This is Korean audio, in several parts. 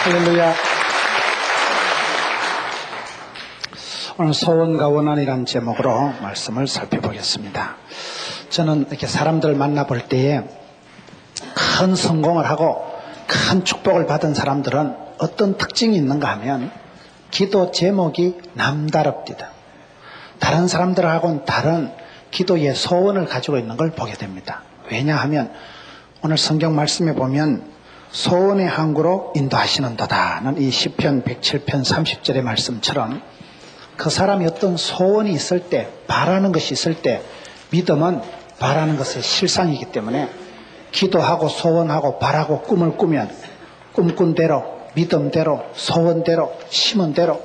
할렐루야. 오늘 소원과 원한이라는 제목으로 말씀을 살펴보겠습니다. 저는 이렇게 사람들을 만나볼 때에 큰 성공을 하고 큰 축복을 받은 사람들은 어떤 특징이 있는가 하면 기도 제목이 남다릅니다. 다른 사람들하고는 다른 기도의 소원을 가지고 있는 걸 보게 됩니다. 왜냐하면 오늘 성경 말씀에 보면 소원의 항구로 인도하시는도다는 이 시편 107편 30절의 말씀처럼 그 사람이 어떤 소원이 있을 때, 바라는 것이 있을 때 믿음은 바라는 것의 실상이기 때문에 기도하고 소원하고 바라고 꿈을 꾸면 꿈꾼 대로, 믿음대로, 소원대로, 심은 대로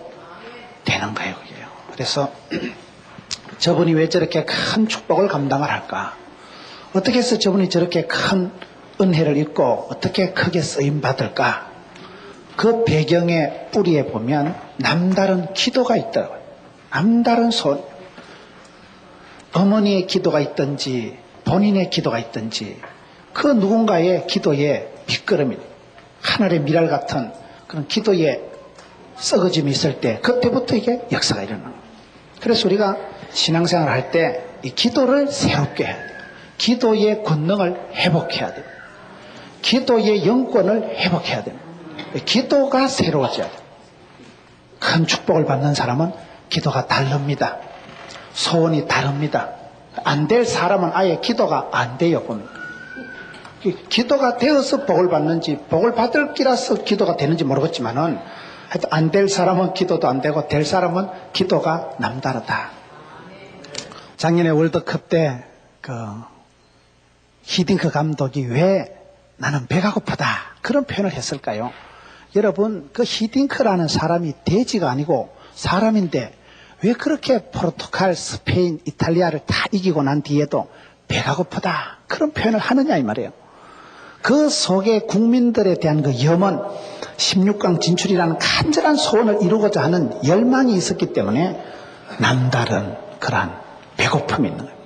되는 거예요. 그게요. 그래서 저분이 왜 저렇게 큰 축복을 감당을 할까? 어떻게 해서 저분이 저렇게 큰 은혜를 입고 어떻게 크게 쓰임받을까? 그 배경의 뿌리에 보면 남다른 기도가 있더라고요. 남다른 소원. 어머니의 기도가 있든지 본인의 기도가 있든지 그 누군가의 기도에 밑거름이 하늘의 미랄 같은 그런 기도에 썩어짐이 있을 때 그때부터 이게 역사가 일어나는 거예요. 그래서 우리가 신앙생활을 할 때 이 기도를 새롭게 해야 돼요. 기도의 권능을 회복해야 돼요. 기도의 영권을 회복해야 돼요. 기도가 새로워져야 돼요. 큰 축복을 받는 사람은 기도가 다릅니다. 소원이 다릅니다. 안 될 사람은 아예 기도가 안 돼요. 보면 기도가 되어서 복을 받는지 복을 받을 기라서 기도가 되는지 모르겠지만은 하여튼 안 될 사람은 기도도 안 되고 될 사람은 기도가 남다르다. 작년에 월드컵 때 그 히딩크 감독이 왜 나는 배가 고프다 그런 표현을 했을까요? 여러분 그 히딩크라는 사람이 돼지가 아니고 사람인데 왜 그렇게 포르투갈, 스페인, 이탈리아를 다 이기고 난 뒤에도 배가 고프다 그런 표현을 하느냐 이 말이에요. 그 속에 국민들에 대한 그 염원 16강 진출이라는 간절한 소원을 이루고자 하는 열망이 있었기 때문에 남다른 그러한 배고픔이 있는 거예요.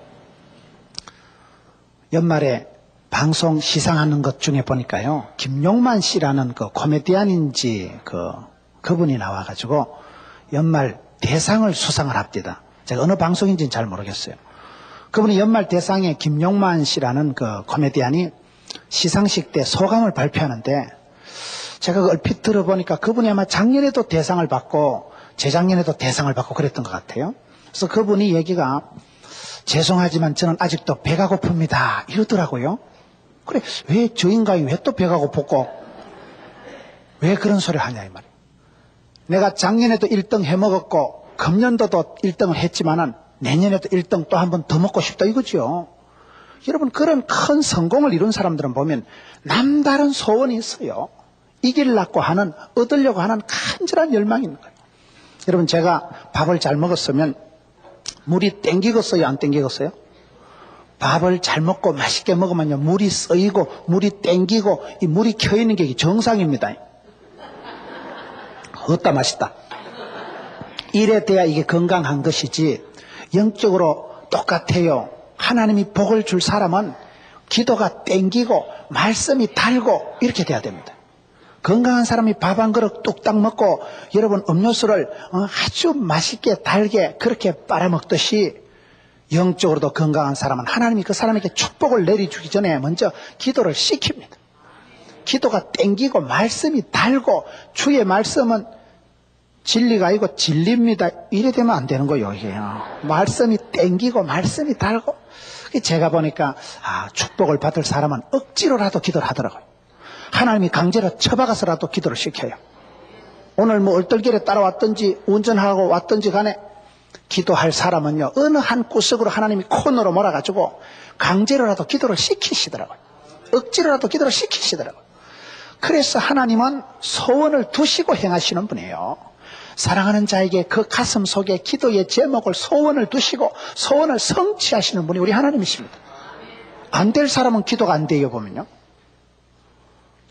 연말에 방송 시상하는 것 중에 보니까요, 김용만 씨라는 그 코미디언인지 그분이 나와가지고 연말 대상을 수상을 합니다. 제가 어느 방송인지는 잘 모르겠어요. 그분이 연말 대상에 김용만 씨라는 그 코미디언이 시상식 때 소감을 발표하는데 제가 얼핏 들어보니까 그분이 아마 작년에도 대상을 받고 재작년에도 대상을 받고 그랬던 것 같아요. 그래서 그분이 얘기가 죄송하지만 저는 아직도 배가 고픕니다 이러더라고요. 그래 왜 저 인간이 왜 또 배가 고팠고 왜 그런 소리를 하냐 이 말이에요. 내가 작년에도 1등 해먹었고 금년도도 1등을 했지만은 내년에도 1등 또 한 번 더 먹고 싶다 이거죠. 여러분 그런 큰 성공을 이룬 사람들은 보면 남다른 소원이 있어요. 이기려고 하는 얻으려고 하는 간절한 열망이 있는 거예요. 여러분 제가 밥을 잘 먹었으면 물이 땡기겠어요 안 땡기겠어요? 밥을 잘 먹고 맛있게 먹으면요 물이 쓰이고 물이 땡기고 이 물이 켜있는 게 정상입니다. 어따 맛있다. 이래 돼야 이게 건강한 것이지 영적으로 똑같아요. 하나님이 복을 줄 사람은 기도가 땡기고 말씀이 달고 이렇게 돼야 됩니다. 건강한 사람이 밥 한 그릇 뚝딱 먹고 여러분 음료수를 아주 맛있게 달게 그렇게 빨아먹듯이 영적으로도 건강한 사람은 하나님이 그 사람에게 축복을 내려주기 전에 먼저 기도를 시킵니다. 기도가 땡기고 말씀이 달고 주의 말씀은 진리가 아니고 진리입니다. 이래 되면 안 되는 거예요. 이게요. 말씀이 땡기고 말씀이 달고 제가 보니까 축복을 받을 사람은 억지로라도 기도를 하더라고요. 하나님이 강제로 쳐박아서라도 기도를 시켜요. 오늘 뭐 얼떨결에 따라왔든지 운전하고 왔든지 간에 기도할 사람은요 어느 한 구석으로 하나님이 코너로 몰아가지고 강제로라도 기도를 시키시더라고요. 억지로라도 기도를 시키시더라고요. 그래서 하나님은 소원을 두시고 행하시는 분이에요. 사랑하는 자에게 그 가슴 속에 기도의 제목을 소원을 두시고 소원을 성취하시는 분이 우리 하나님이십니다. 안 될 사람은 기도가 안 돼요 보면요.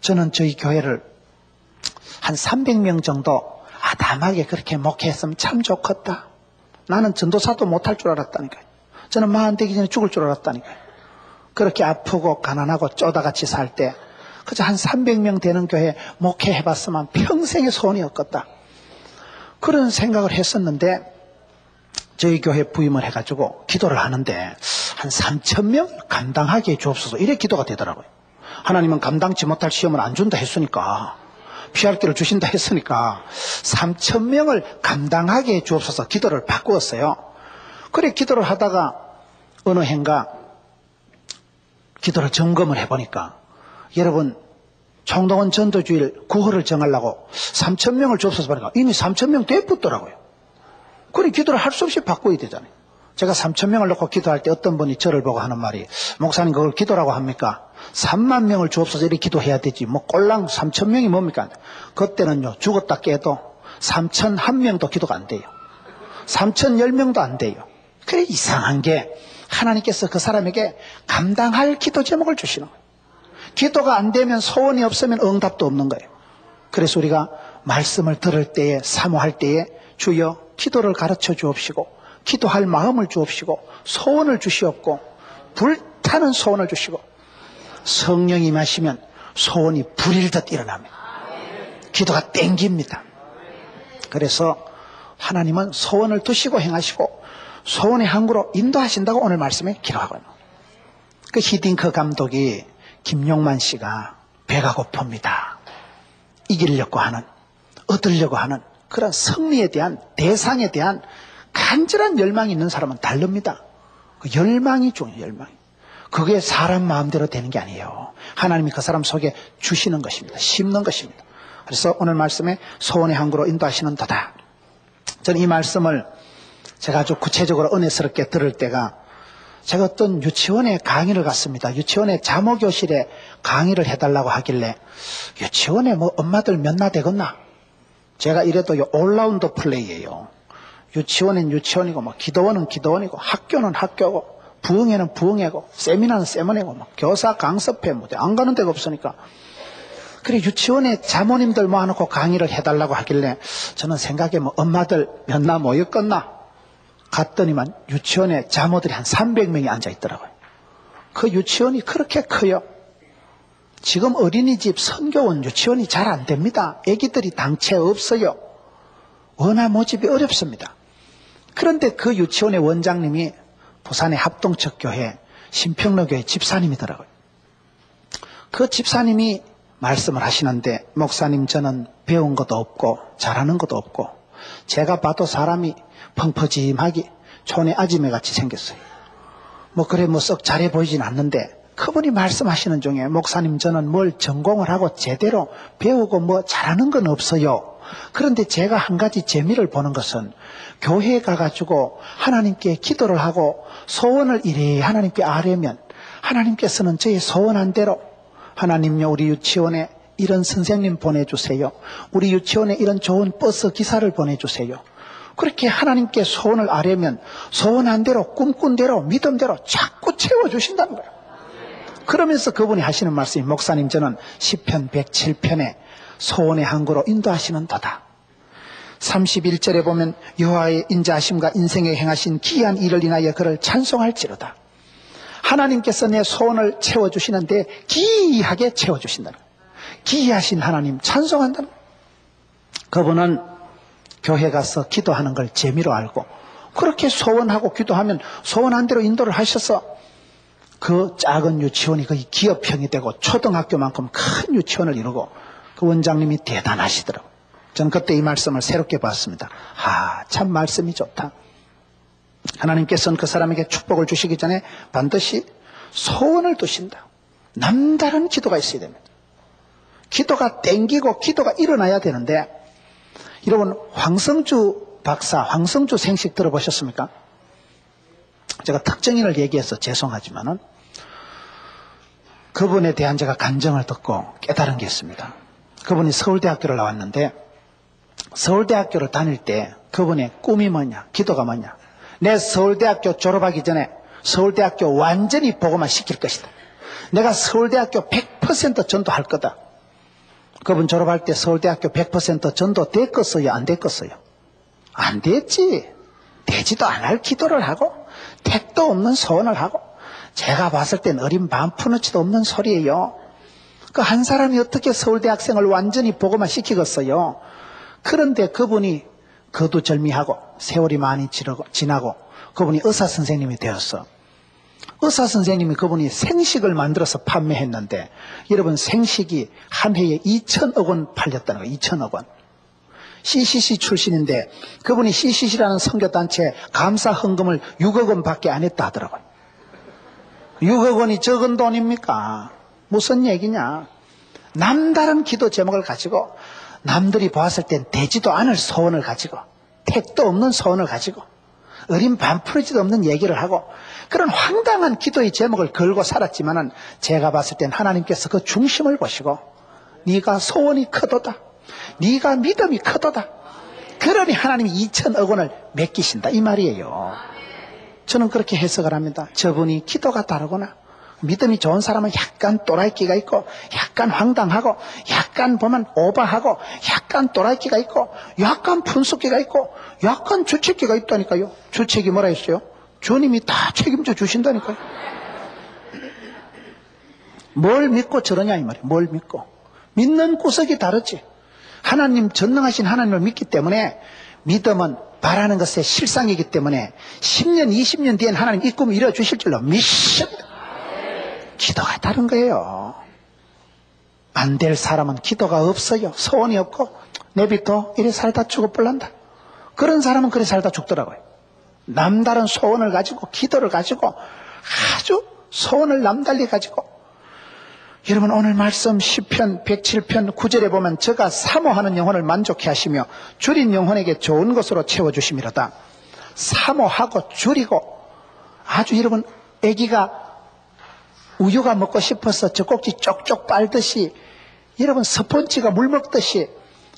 저는 저희 교회를 한 300명 정도 아담하게 그렇게 목회했으면 참 좋겠다. 나는 전도사도 못할 줄 알았다니까요. 저는 마흔 되기 전에 죽을 줄 알았다니까요. 그렇게 아프고 가난하고 쪼다같이 살 때 그저 한 300명 되는 교회 목회해봤으면 평생의 소원이었겠다. 그런 생각을 했었는데 저희 교회 부임을 해가지고 기도를 하는데 한 3,000명 감당하게 주옵소서 이래 기도가 되더라고요. 하나님은 감당치 못할 시험을 안 준다 했으니까, 피할 길을 주신다 했으니까 3,000명을 감당하게 주옵소서 기도를 바꾸었어요. 그래 기도를 하다가 어느 해인가 기도를 점검을 해보니까, 여러분 총동원 전도주일 9호를 정하려고 3,000명을 주옵소서 보니까 이미 3,000명 돼붙더라고요. 그래 기도를 할 수 없이 바꿔야 되잖아요. 제가 3,000명을 놓고 기도할 때 어떤 분이 저를 보고 하는 말이, 목사님 그걸 기도라고 합니까? 3만 명을 주옵소서 이렇게 기도해야 되지 뭐 꼴랑 3,000명이 뭡니까? 그때는요 죽었다 깨도 3,001명도 기도가 안 돼요. 3,010명도 안 돼요. 그래 이상한 게 하나님께서 그 사람에게 감당할 기도 제목을 주시는 거예요. 기도가 안 되면, 소원이 없으면 응답도 없는 거예요. 그래서 우리가 말씀을 들을 때에, 사모할 때에 주여 기도를 가르쳐 주옵시고, 기도할 마음을 주옵시고, 소원을 주시옵고, 불타는 소원을 주시고, 성령이 임하시면 소원이 불일듯 일어납니다. 기도가 땡깁니다. 그래서 하나님은 소원을 두시고 행하시고 소원의 항구로 인도하신다고 오늘 말씀에 기록하고 있는 거예요. 그 히딩크 감독이 김용만 씨가 배가 고픕니다, 이기려고 하는, 얻으려고 하는 그런 승리에 대한, 대상에 대한 간절한 열망이 있는 사람은 다릅니다. 그 열망이 중요해요. 열망이. 그게 사람 마음대로 되는 게 아니에요. 하나님이 그 사람 속에 주시는 것입니다. 심는 것입니다. 그래서 오늘 말씀에 소원의 항구로 인도하시는 도다. 저는 이 말씀을 제가 아주 구체적으로 은혜스럽게 들을 때가, 제가 어떤 유치원에 강의를 갔습니다. 유치원에 자모교실에 강의를 해달라고 하길래, 유치원에 뭐 엄마들 몇나 되겠나? 제가 이래도 올라운드 플레이예요. 유치원은 유치원이고, 뭐 기도원은 기도원이고, 학교는 학교고, 부흥회는 부흥회고, 세미나는 세미나고, 뭐 교사 강습회 무대 안 가는 데가 없으니까. 그래 유치원에 자모님들 모아놓고 강의를 해달라고 하길래 저는 생각에 뭐 엄마들 몇나 모였겠나? 갔더니만 유치원에 자모들이 한 300명이 앉아있더라고요. 그 유치원이 그렇게 커요. 지금 어린이집, 선교원, 유치원이 잘 안 됩니다. 애기들이 당체 없어요. 워낙 모집이 어렵습니다. 그런데 그 유치원의 원장님이 부산의 합동척교회 신평로교회 집사님이더라고요. 그 집사님이 말씀을 하시는데, 목사님 저는 배운 것도 없고 잘하는 것도 없고 제가 봐도 사람이 펑퍼짐하게 촌의 아지매 같이 생겼어요. 뭐 그래 뭐 썩 잘해 보이진 않는데, 그분이 말씀하시는 중에 목사님 저는 뭘 전공을 하고 제대로 배우고 뭐 잘하는 건 없어요. 그런데 제가 한 가지 재미를 보는 것은 교회에 가가지고 하나님께 기도를 하고 소원을 이래 하나님께 아뢰면 하나님께서는 저의 소원한 대로, 하나님요 우리 유치원에 이런 선생님 보내주세요, 우리 유치원에 이런 좋은 버스 기사를 보내주세요, 그렇게 하나님께 소원을 아뢰면 소원한 대로, 꿈꾼 대로, 믿음대로 자꾸 채워주신다는 거예요. 그러면서 그분이 하시는 말씀이, 목사님 저는 시편 107편에 소원의 항구로 인도하시는 도다. 31절에 보면 여호와의 인자하심과 인생에 행하신 기이한 일을 인하여 그를 찬송할지로다. 하나님께서 내 소원을 채워주시는데 기이하게 채워주신다는 거예요. 기이하신 하나님 찬송한다는 거예요. 그분은 교회 가서 기도하는 걸 재미로 알고, 그렇게 소원하고 기도하면 소원한 대로 인도를 하셔서 그 작은 유치원이 거의 기업형이 되고 초등학교만큼 큰 유치원을 이루고, 그 원장님이 대단하시더라고요. 저는 그때 이 말씀을 새롭게 봤습니다. 참 말씀이 좋다. 하나님께서는 그 사람에게 축복을 주시기 전에 반드시 소원을 두신다. 남다른 기도가 있어야 됩니다. 기도가 땡기고 기도가 일어나야 되는데, 여러분 황성주 박사, 황성주 생식 들어보셨습니까? 제가 특정인을 얘기해서 죄송하지만은 그분에 대한 제가 간증을 듣고 깨달은 게 있습니다. 그분이 서울대학교를 나왔는데, 서울대학교를 다닐 때 그분의 꿈이 뭐냐, 기도가 뭐냐, 내 서울대학교 졸업하기 전에 서울대학교 완전히 복음화 시킬 것이다. 내가 서울대학교 100% 전도할 거다. 그분 졸업할 때 서울대학교 100% 전도 됐겠어요? 안 됐겠어요? 안 됐지. 되지도 않을 기도를 하고 택도 없는 소원을 하고, 제가 봤을 땐 어린 반푸너치도 없는 소리예요. 그 한 사람이 어떻게 서울대학생을 완전히 보고만 시키겠어요. 그런데 그분이 거두절미하고 세월이 많이 지나고 그분이 의사 선생님이 되었어. 의사 선생님이 그분이 생식을 만들어서 판매했는데 여러분 생식이 한 해에 2천억 원 팔렸다는 거예요. 2천억 원. CCC 출신인데 그분이 CCC라는 선교단체 감사 헌금을 6억 원밖에 안 했다 하더라고요. 6억 원이 적은 돈입니까? 무슨 얘기냐? 남다른 기도 제목을 가지고 남들이 보았을 땐 되지도 않을 소원을 가지고 택도 없는 소원을 가지고 어린 반풀어지도 없는 얘기를 하고 그런 황당한 기도의 제목을 걸고 살았지만은 제가 봤을 땐 하나님께서 그 중심을 보시고 네가 소원이 크도다. 네가 믿음이 크도다. 그러니 하나님이 2천억 원을 맡기신다 이 말이에요. 저는 그렇게 해석을 합니다. 저분이 기도가 다르구나. 믿음이 좋은 사람은 약간 또라이끼가 있고 약간 황당하고 약간 보면 오버하고 약간 또라이끼가 있고 약간 분석기가 있고 약간 주책기가 있다니까요. 주책이 뭐라 했어요? 주님이 다 책임져 주신다니까요. 뭘 믿고 저러냐 이 말이에요. 뭘 믿고. 믿는 구석이 다르지. 하나님 전능하신 하나님을 믿기 때문에 믿음은 바라는 것의 실상이기 때문에 10년 20년 뒤엔 하나님 이 꿈을 이뤄주실 줄로 믿습니다. 기도가 다른 거예요. 안 될 사람은 기도가 없어요. 소원이 없고 내비둬 이래 살다 죽어버린다. 그런 사람은 그래 살다 죽더라고요. 남다른 소원을 가지고 기도를 가지고 아주 소원을 남달리 가지고 여러분 오늘 말씀 시편 107편 9절에 보면 저가 사모하는 영혼을 만족해 하시며 줄인 영혼에게 좋은 것으로 채워주심이로다. 사모하고 줄이고 아주 여러분 아기가 우유가 먹고 싶어서 젖꼭지 쪽쪽 빨듯이 여러분 스펀지가 물 먹듯이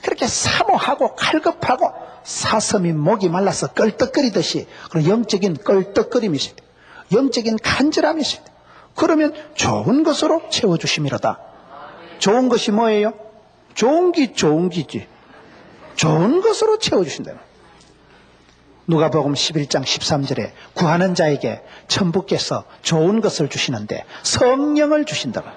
그렇게 사모하고 칼급하고 사슴이 목이 말라서 껄떡거리듯이 그런 영적인 껄떡거림이 있어야 돼. 영적인 간절함이 있어야 돼. 그러면 좋은 것으로 채워주심이로다. 좋은 것이 뭐예요? 좋은 기지. 좋은 것으로 채워주신다. 누가복음 11장 13절에 구하는 자에게 천부께서 좋은 것을 주시는데 성령을 주신다고.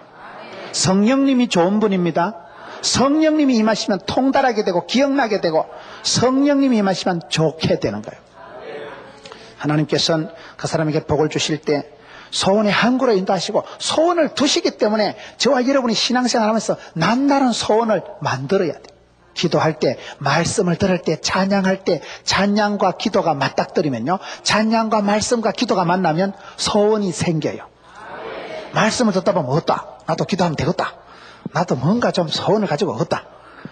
성령님이 좋은 분입니다. 성령님이 임하시면 통달하게 되고 기억나게 되고 성령님이 임하시면 좋게 되는 거예요. 하나님께서는 그 사람에게 복을 주실 때 소원의 항구로 인도하시고 소원을 두시기 때문에 저와 여러분이 신앙생활하면서 남다른 소원을 만들어야 돼요. 기도할 때, 말씀을 들을 때, 찬양할 때 찬양과 기도가 맞닥뜨리면요, 찬양과 말씀과 기도가 만나면 소원이 생겨요. 말씀을 듣다 보면 어따 나도 기도하면 되겠다. 나도 뭔가 좀 소원을 가지고 어따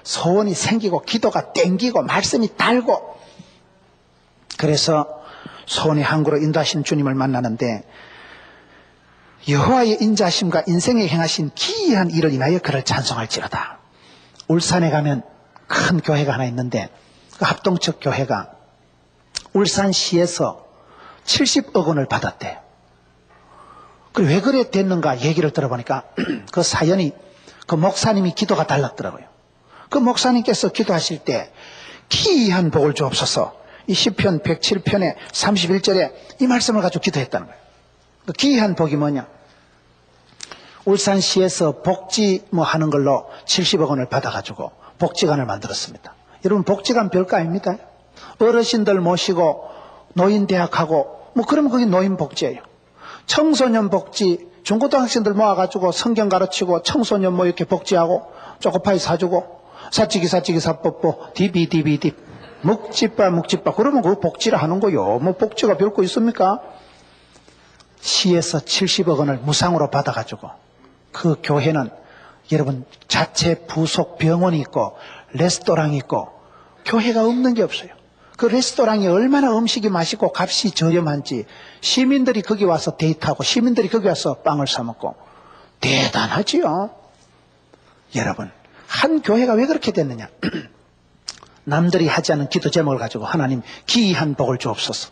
소원이 생기고 기도가 땡기고 말씀이 달고. 그래서 소원의 항구로 인도하신 주님을 만나는데 여호와의 인자하심과 인생에 행하신 기이한 일을 인하여 그를 찬송할지로다. 울산에 가면 큰 교회가 하나 있는데 그 합동측 교회가 울산시에서 70억 원을 받았대요. 그리고 왜 그래 됐는가 얘기를 들어보니까 그 사연이 그 목사님이 기도가 달랐더라고요. 그 목사님께서 기도하실 때 기이한 복을 주옵소서, 이 시편 107편의 31절에 이 말씀을 가지고 기도했다는 거예요. 그 기이한 복이 뭐냐? 울산시에서 복지 하는 걸로 70억 원을 받아가지고 복지관을 만들었습니다. 여러분 복지관 별거 아닙니다. 어르신들 모시고 노인대학하고 그러면 그게 노인복지예요. 청소년 복지, 중고등학생들 모아가지고 성경 가르치고 청소년 이렇게 복지하고 초코파이 사주고 사치기 사법보 디비디비디 묵지빠 그러면 그거 복지라 하는 거요. 복지가 별거 있습니까? 시에서 70억 원을 무상으로 받아가지고 그 교회는 여러분 자체 부속 병원이 있고 레스토랑이 있고 교회가 없는 게 없어요. 그 레스토랑이 얼마나 음식이 맛있고 값이 저렴한지 시민들이 거기 와서 데이트하고 시민들이 거기 와서 빵을 사 먹고 대단하지요. 여러분 한 교회가 왜 그렇게 됐느냐? 남들이 하지 않은 기도 제목을 가지고 하나님 기이한 복을 주옵소서.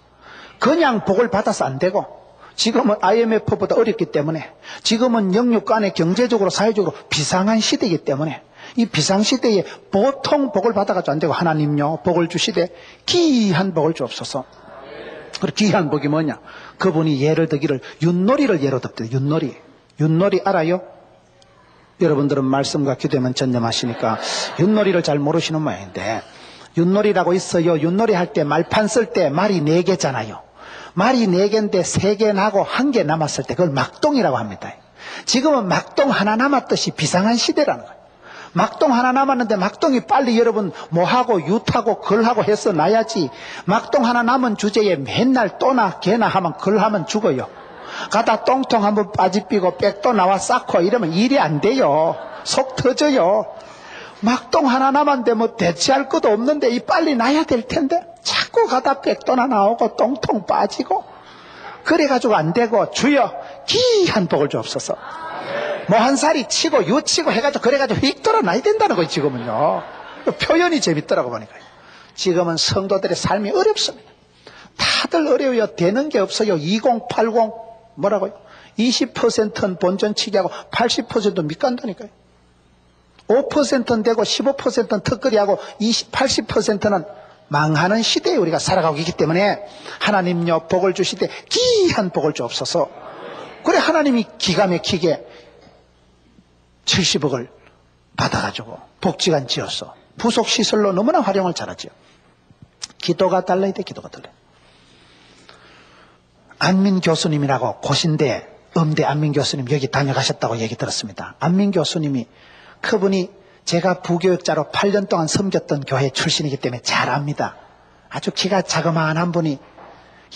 그냥 복을 받아서 안 되고 지금은 IMF보다 어렵기 때문에 지금은 영육 간에 경제적으로 사회적으로 비상한 시대이기 때문에 이 비상시대에 보통 복을 받아가지고 안 되고 하나님요 복을 주시되 기이한 복을 주옵소서. 그리고 기이한 복이 뭐냐? 그분이 예를 들기를 윷놀이를 예로 듭니다. 윷놀이 알아요? 여러분들은 말씀과 기도에만 전념하시니까 윷놀이를 잘 모르시는 모양인데, 윷놀이라고 있어요. 윷놀이 할 때 말판 쓸 때 말이 4개잖아요. 말이 4개인데 3개 나고 1개 남았을 때 그걸 막동이라고 합니다. 지금은 막동 하나 남았듯이 비상한 시대라는 거예요. 막동 하나 남았는데 막동이 빨리 여러분 뭐하고 윷하고 걸하고 해서 놔야지, 막동 하나 남은 주제에 맨날 또나 개나 하면 걸하면 죽어요. 가다 똥통 한번 빠지삐고 백도 나와 쌓고 이러면 일이 안 돼요. 속 터져요. 막동 하나 남았는데 뭐 대체할 것도 없는데 이 빨리 나야 될 텐데 자꾸 가다 백도나 나오고 똥통 빠지고 그래가지고 안 되고, 주여 귀한 복을 주옵소서. 뭐 한 살이 치고 유치고 해가지고 그래가지고 휙 돌아나야 된다는 거예요. 지금은요. 표현이 재밌더라고 보니까. 지금은 성도들의 삶이 어렵습니다. 다들 어려워요. 되는 게 없어요. 2080 뭐라고요? 20%는 본전치기하고 80% 밑간다니까요. 5%는 되고 15%는 턱걸이하고 80%는 망하는 시대에 우리가 살아가고 있기 때문에 하나님요 복을 주시되 귀한 복을 주옵소서. 그래 하나님이 기가 막히게 70억을 받아가지고 복지관 지어서 부속시설로 너무나 활용을 잘하죠. 기도가 달라야 돼. 기도가 달라요. 안민 교수님이라고 고신대 음대 안민 교수님 여기 다녀가셨다고 얘기 들었습니다. 안민 교수님이, 그분이 제가 부교육자로 8년 동안 섬겼던 교회 출신이기 때문에 잘 압니다. 아주 키가 자그마한 분이,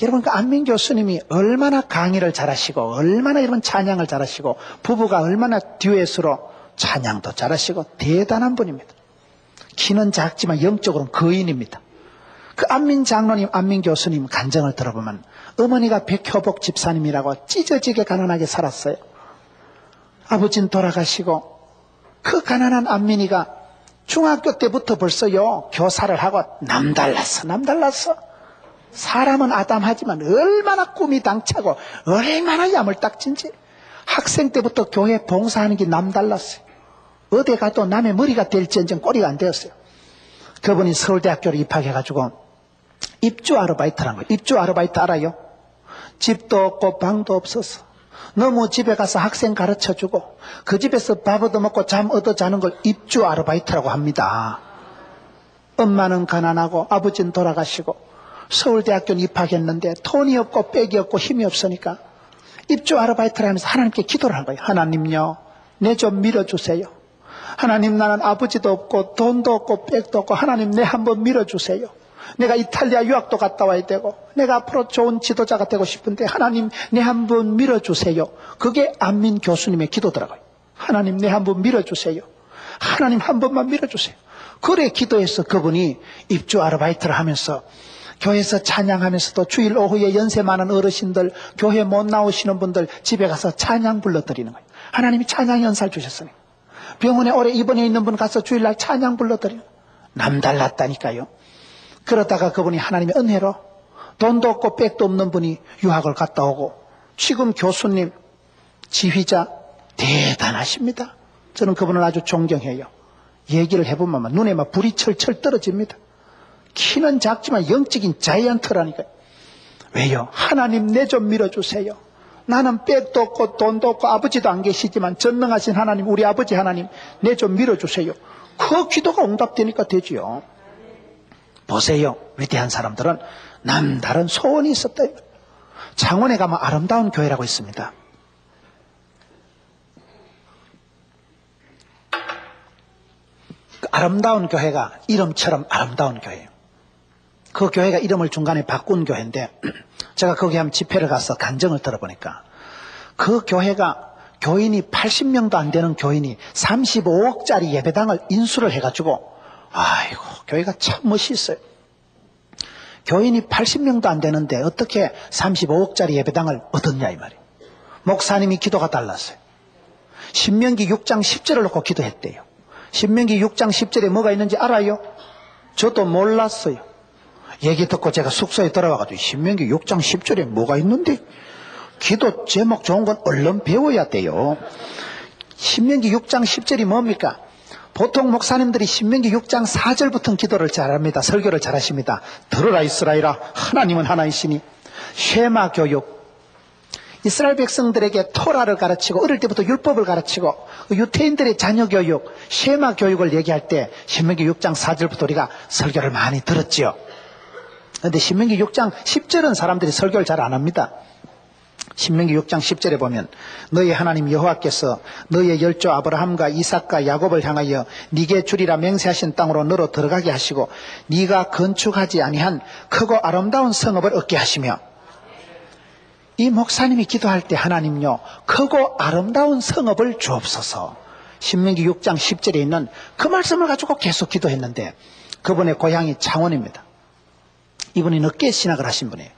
여러분 그 안민 교수님이 얼마나 강의를 잘하시고 얼마나 여러분 찬양을 잘하시고 부부가 얼마나 듀엣으로 찬양도 잘하시고 대단한 분입니다. 키는 작지만 영적으로는 거인입니다. 그 안민 장로님, 안민 교수님 간증을 들어보면 어머니가 백효복 집사님이라고 찢어지게 가난하게 살았어요. 아버지는 돌아가시고 그 가난한 안민이가 중학교 때부터 벌써요 교사를 하고 남달랐어. 사람은 아담하지만 얼마나 꿈이 당차고 얼마나 야물딱진지. 학생 때부터 교회 봉사하는 게 남달랐어요. 어디 가도 남의 머리가 될지언정 꼬리가 안 되었어요. 그분이 서울대학교를 입학해가지고 입주 아르바이트란 거예요. 입주 아르바이트 알아요? 집도 없고 방도 없어서 너무 집에 가서 학생 가르쳐주고 그 집에서 밥 얻어먹고 잠 얻어 자는 걸 입주 아르바이트라고 합니다. 엄마는 가난하고 아버지는 돌아가시고 서울대학교는 입학했는데 돈이 없고 빽이 없고 힘이 없으니까 입주 아르바이트를 하면서 하나님께 기도를 한 거예요. 하나님요, 내 좀 밀어주세요. 하나님, 나는 아버지도 없고 돈도 없고 빽도 없고 하나님 내 한번 밀어주세요. 내가 이탈리아 유학도 갔다 와야 되고 내가 앞으로 좋은 지도자가 되고 싶은데 하나님 내 한번 밀어주세요. 그게 안민 교수님의 기도더라고요. 하나님 내 한번 밀어주세요. 하나님 한 번만 밀어주세요. 그래 기도해서 그분이 입주 아르바이트를 하면서 교회에서 찬양하면서도 주일 오후에 연세 많은 어르신들, 교회 못 나오시는 분들 집에 가서 찬양 불러드리는 거예요. 하나님이 찬양 연사를 주셨으니 병원에 오래 입원해 있는 분 가서 주일날 찬양 불러드리는 거예요. 남달랐다니까요. 그러다가 그분이 하나님의 은혜로 돈도 없고 빽도 없는 분이 유학을 갔다 오고 지금 교수님, 지휘자 대단하십니다. 저는 그분을 아주 존경해요. 얘기를 해보면 눈에 막 불이 철철 떨어집니다. 키는 작지만 영적인 자이언트라니까요. 왜요? 하나님 내 좀 밀어주세요. 나는 빽도 없고 돈도 없고 아버지도 안 계시지만 전능하신 하나님, 우리 아버지 하나님 내 좀 밀어주세요. 그 기도가 응답되니까 되지요. 보세요. 위대한 사람들은 남다른 소원이 있었다. 창원에 가면 아름다운 교회라고 있습니다. 그 아름다운 교회가 이름처럼 아름다운 교회예요. 그 교회가 이름을 중간에 바꾼 교회인데 제가 거기 한번 집회를 가서 간증을 들어보니까 그 교회가 교인이 80명도 안 되는 교인이 35억짜리 예배당을 인수를 해가지고 아이고 교회가 참 멋있어요. 교인이 80명도 안 되는데 어떻게 35억짜리 예배당을 얻었냐 이 말이에요. 목사님이 기도가 달랐어요. 신명기 6장 10절을 놓고 기도했대요. 신명기 6장 10절에 뭐가 있는지 알아요? 저도 몰랐어요. 얘기 듣고 제가 숙소에 돌아와가지고 신명기 6장 10절에 뭐가 있는데 기도 제목 좋은 건 얼른 배워야 돼요. 신명기 6장 10절이 뭡니까? 보통 목사님들이 신명기 6장 4절부터는 기도를 잘합니다. 설교를 잘하십니다. 들으라 이스라엘아, 하나님은 하나이시니 쉐마 교육. 이스라엘 백성들에게 토라를 가르치고 어릴 때부터 율법을 가르치고 유태인들의 자녀 교육, 쉐마 교육을 얘기할 때 신명기 6장 4절부터 우리가 설교를 많이 들었지요. 그런데 신명기 6장 10절은 사람들이 설교를 잘 안 합니다. 신명기 6장 10절에 보면 너희 하나님 여호와께서 너희의 열조 아브라함과 이삭과 야곱을 향하여 네게 주리라 맹세하신 땅으로 너로 들어가게 하시고 네가 건축하지 아니한 크고 아름다운 성읍을 얻게 하시며, 이 목사님이 기도할 때 하나님요 크고 아름다운 성읍을 주옵소서, 신명기 6장 10절에 있는 그 말씀을 가지고 계속 기도했는데 그분의 고향이 창원입니다. 이분이 늦게 신학을 하신 분이에요.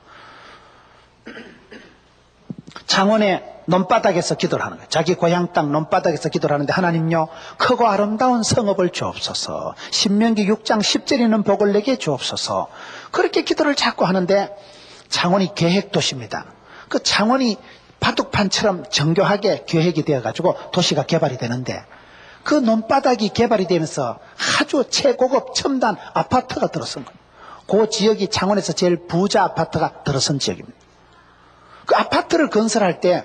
창원의 논바닥에서 기도를 하는 거예요. 자기 고향 땅 논바닥에서 기도를 하는데 하나님요 크고 아름다운 성읍을 주옵소서, 신명기 6장 10절에 있는 복을 내게 주옵소서, 그렇게 기도를 자꾸 하는데 창원이 계획도시입니다. 그 창원이 바둑판처럼 정교하게 계획이 되어가지고 도시가 개발이 되는데 그 논바닥이 개발이 되면서 아주 최고급 첨단 아파트가 들어선 거예요. 그 지역이 창원에서 제일 부자 아파트가 들어선 지역입니다. 그 아파트를 건설할 때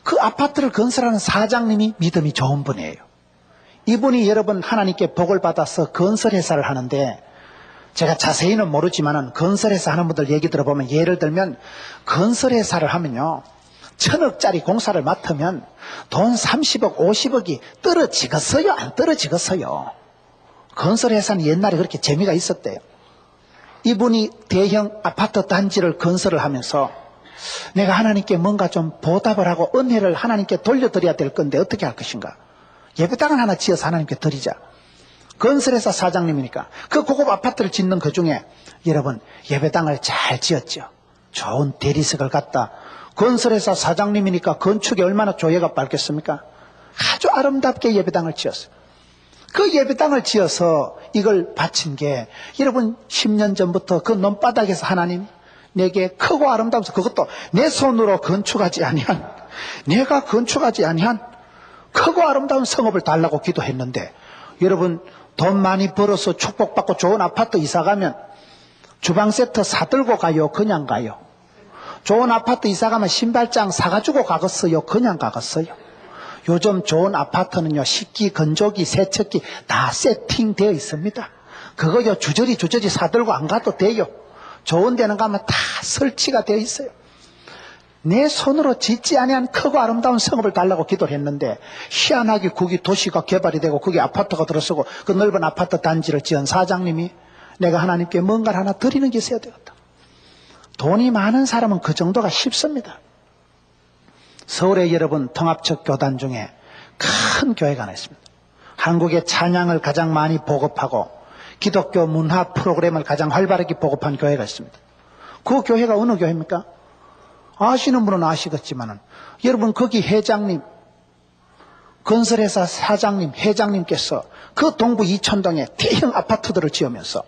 그 아파트를 건설하는 사장님이 믿음이 좋은 분이에요. 이분이 여러분 하나님께 복을 받아서 건설회사를 하는데, 제가 자세히는 모르지만은 건설회사 하는 분들 얘기 들어보면, 예를 들면 건설회사를 하면요 1000억짜리 공사를 맡으면 돈 30억 50억이 떨어지겠어요 안 떨어지겠어요? 건설회사는 옛날에 그렇게 재미가 있었대요. 이분이 대형 아파트 단지를 건설을 하면서 내가 하나님께 뭔가 좀 보답을 하고 은혜를 하나님께 돌려드려야 될 건데 어떻게 할 것인가? 예배당을 하나 지어서 하나님께 드리자. 건설회사 사장님이니까 그 고급 아파트를 짓는 그 중에 여러분 예배당을 잘 지었죠. 좋은 대리석을 갖다, 건설회사 사장님이니까 건축에 얼마나 조예가 밝겠습니까? 아주 아름답게 예배당을 지었어요. 그 예배당을 지어서 이걸 바친 게 여러분 10년 전부터 그 논바닥에서 하나님 내게 크고 아름다워서, 그것도 내 손으로 건축하지 아니한, 내가 건축하지 아니한 크고 아름다운 성읍을 달라고 기도했는데, 여러분 돈 많이 벌어서 축복받고 좋은 아파트 이사가면 주방 세트 사들고 가요 그냥 가요? 좋은 아파트 이사가면 신발장 사가지고 가겠어요 그냥 가겠어요? 요즘 좋은 아파트는요 식기, 건조기, 세척기 다 세팅되어 있습니다. 그거요 주저리 사들고 안 가도 돼요. 좋은 데는 가면 다 설치가 되어 있어요. 내 손으로 짓지 아니한 크고 아름다운 성읍을 달라고 기도를 했는데, 희한하게 거기 도시가 개발이 되고 거기 아파트가 들어서고 그 넓은 아파트 단지를 지은 사장님이 내가 하나님께 뭔가를 하나 드리는 게 있어야 되겠다. 돈이 많은 사람은 그 정도가 쉽습니다. 서울에 여러분 통합적 교단 중에 큰 교회가 하나 있습니다. 한국의 찬양을 가장 많이 보급하고 기독교 문화 프로그램을 가장 활발하게 보급한 교회가 있습니다. 그 교회가 어느 교회입니까? 아시는 분은 아시겠지만은 여러분 거기 회장님, 건설회사 사장님, 회장님께서 그 동부 이천동에 대형 아파트들을 지으면서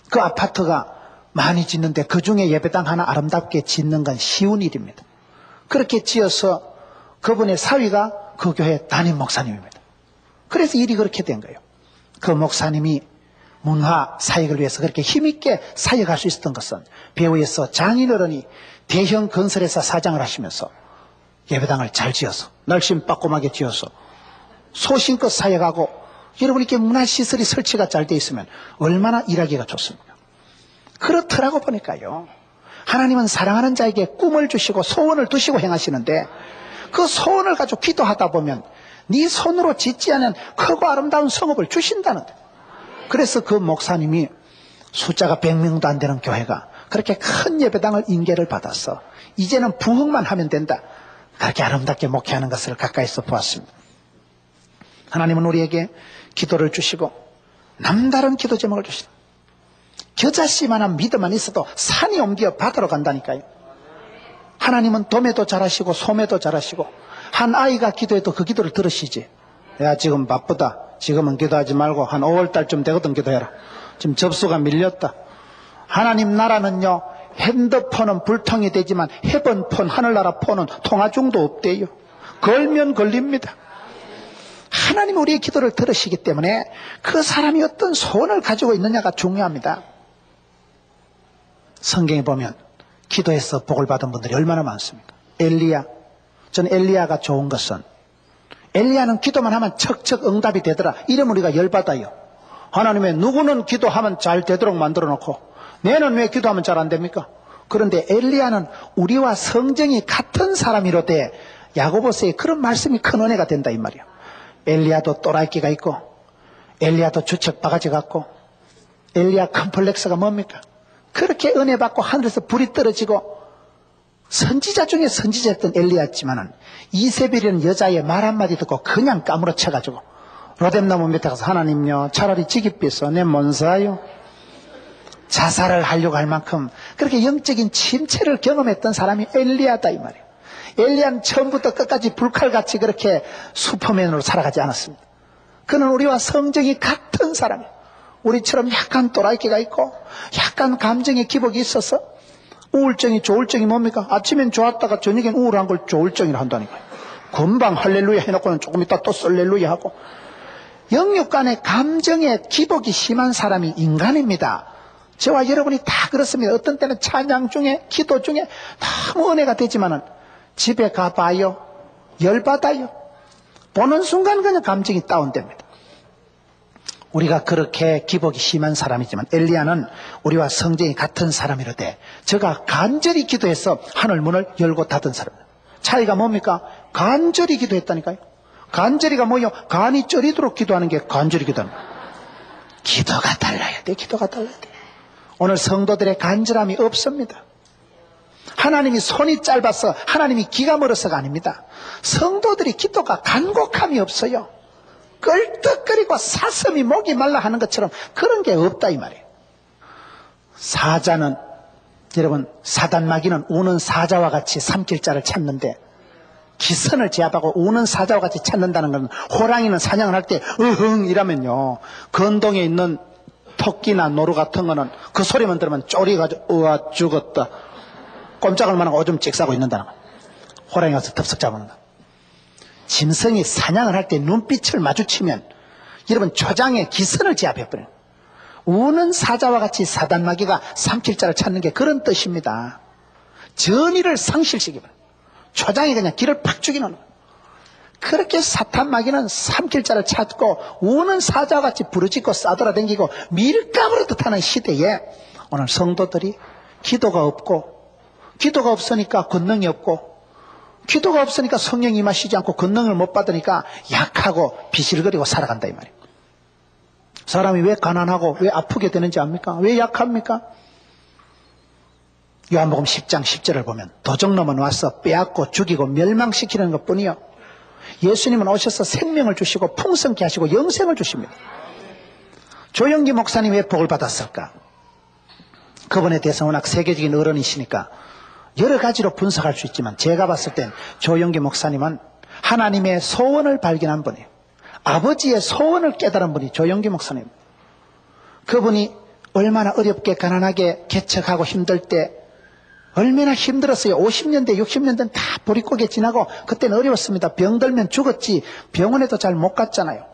그 아파트가 많이 짓는데 그 중에 예배당 하나 아름답게 짓는 건 쉬운 일입니다. 그렇게 지어서 그분의 사위가 그 교회 담임 목사님입니다. 그래서 일이 그렇게 된 거예요. 그 목사님이 문화 사역을 위해서 그렇게 힘있게 사역할 수 있었던 것은 배후에서 장인어른이 대형 건설회사 사장을 하시면서 예배당을 잘 지어서 널씬빠꼼하게 지어서 소신껏 사역하고, 여러분 이렇게 문화시설이 설치가 잘 돼 있으면 얼마나 일하기가 좋습니까? 그렇더라고 보니까요. 하나님은 사랑하는 자에게 꿈을 주시고 소원을 두시고 행하시는데 그 소원을 가지고 기도하다 보면 네 손으로 짓지 않은 크고 아름다운 성읍을 주신다는 거예요. 그래서 그 목사님이 숫자가 100명도 안 되는 교회가 그렇게 큰 예배당을 인계를 받았어. 이제는 부흥만 하면 된다. 그렇게 아름답게 목회하는 것을 가까이서 보았습니다. 하나님은 우리에게 기도를 주시고 남다른 기도 제목을 주시다. 겨자씨만한 믿음만 있어도 산이 옮겨 바다로 간다니까요. 하나님은 도매도 잘하시고 소매도 잘하시고, 한 아이가 기도해도 그 기도를 들으시지. 야 지금 바쁘다, 지금은 기도하지 말고 한 5월달쯤 되거든 기도해라. 지금 접수가 밀렸다. 하나님 나라는요 핸드폰은 불통이 되지만 헤븐폰, 하늘나라 폰은 통화 중도 없대요. 걸면 걸립니다. 하나님 우리의 기도를 들으시기 때문에 그 사람이 어떤 소원을 가지고 있느냐가 중요합니다. 성경에 보면 기도해서 복을 받은 분들이 얼마나 많습니까? 엘리야. 전 엘리야가 좋은 것은 엘리야는 기도만 하면 척척 응답이 되더라. 이러면 우리가 열받아요. 하나님의 누구는 기도하면 잘 되도록 만들어 놓고 내는 왜 기도하면 잘 안 됩니까? 그런데 엘리야는 우리와 성정이 같은 사람이로되 야고보서에 그런 말씀이 큰 은혜가 된다 이 말이야. 엘리야도 또라이끼가 있고 엘리야도 주책 바가지 같고 엘리야 컴플렉스가 뭡니까? 그렇게 은혜 받고 하늘에서 불이 떨어지고 선지자 중에 선지자였던 엘리야였지만은 이세벨이라는 여자의 말 한마디 듣고 그냥 까무러쳐가지고 로뎀나무 밑에 가서 하나님요 차라리 지깃비서 내 뭔사요 자살을 하려고 할 만큼 그렇게 영적인 침체를 경험했던 사람이 엘리야다 이 말이에요. 엘리야는 처음부터 끝까지 불칼같이 그렇게 슈퍼맨으로 살아가지 않았습니다. 그는 우리와 성정이 같은 사람이에요. 우리처럼 약간 또라이끼가 있고 약간 감정의 기복이 있어서 우울증이 조울증이 뭡니까? 아침엔 좋았다가 저녁엔 우울한 걸 조울증이라 한다니까요. 금방 할렐루야 해놓고는 조금 있다 또 썰렐루야 하고 영육 간의 감정의 기복이 심한 사람이 인간입니다. 저와 여러분이 다 그렇습니다. 어떤 때는 찬양 중에 기도 중에 너무 은혜가 되지만은 집에 가봐요. 열받아요. 보는 순간 그냥 감정이 다운됩니다. 우리가 그렇게 기복이 심한 사람이지만 엘리야는 우리와 성정이 같은 사람이로되 저가 간절히 기도해서 하늘 문을 열고 닫은 사람입니다. 차이가 뭡니까? 간절히 기도했다니까요. 간절히가 뭐예요? 간이 쩌리도록 기도하는 게 간절히 기도하는 거예요. 기도가 달라야 돼. 기도가 달라야 돼. 오늘 성도들의 간절함이 없습니다. 하나님이 손이 짧아서 하나님이 기가 멀어서가 아닙니다. 성도들이 기도가 간곡함이 없어요. 껄떡거리고 사슴이 목이 말라 하는 것처럼 그런 게 없다 이 말이에요. 사자는 여러분 사단마귀는 우는 사자와 같이 삼킬 자를 찾는데 기선을 제압하고 우는 사자와 같이 찾는다는 건 호랑이는 사냥을 할 때 으흥 이라면요 건동에 있는 토끼나 노루 같은 거는 그 소리만 들으면 쪼리가지고 우와 죽었다 꼼짝을 만하고 오줌 찍 싸고 있는다는 거예요. 호랑이 가서 덥석 잡아놓는다. 짐승이 사냥을 할 때 눈빛을 마주치면 여러분 초장에 기선을 제압해버려요. 우는 사자와 같이 사단마귀가 삼킬 자를 찾는 게 그런 뜻입니다. 전의를 상실시켜버려요. 초장이 그냥 길을 팍 죽이는 거예요. 그렇게 사탄마귀는 삼킬 자를 찾고 우는 사자와 같이 부르짖고 싸돌아다니고 밀가부로 뜻하는 시대에 오늘 성도들이 기도가 없고 기도가 없으니까 권능이 없고 기도가 없으니까 성령이 임하시지 않고 권능을 못 받으니까 약하고 비실거리고 살아간다 이 말이에요. 사람이 왜 가난하고 왜 아프게 되는지 압니까? 왜 약합니까? 요한복음 10장 10절을 보면 도적놈은 와서 빼앗고 죽이고 멸망시키는 것뿐이요 예수님은 오셔서 생명을 주시고 풍성케 하시고 영생을 주십니다. 조영기 목사님 왜 복을 받았을까? 그분에 대해서 워낙 세계적인 어른이시니까 여러 가지로 분석할 수 있지만 제가 봤을 땐 조영기 목사님은 하나님의 소원을 발견한 분이에요. 아버지의 소원을 깨달은 분이 조영기 목사님. 그분이 얼마나 어렵게 가난하게 개척하고 힘들 때 얼마나 힘들었어요. 50년대 60년대는 다 보릿고개 지나고 그때는 어려웠습니다. 병들면 죽었지 병원에도 잘 못 갔잖아요.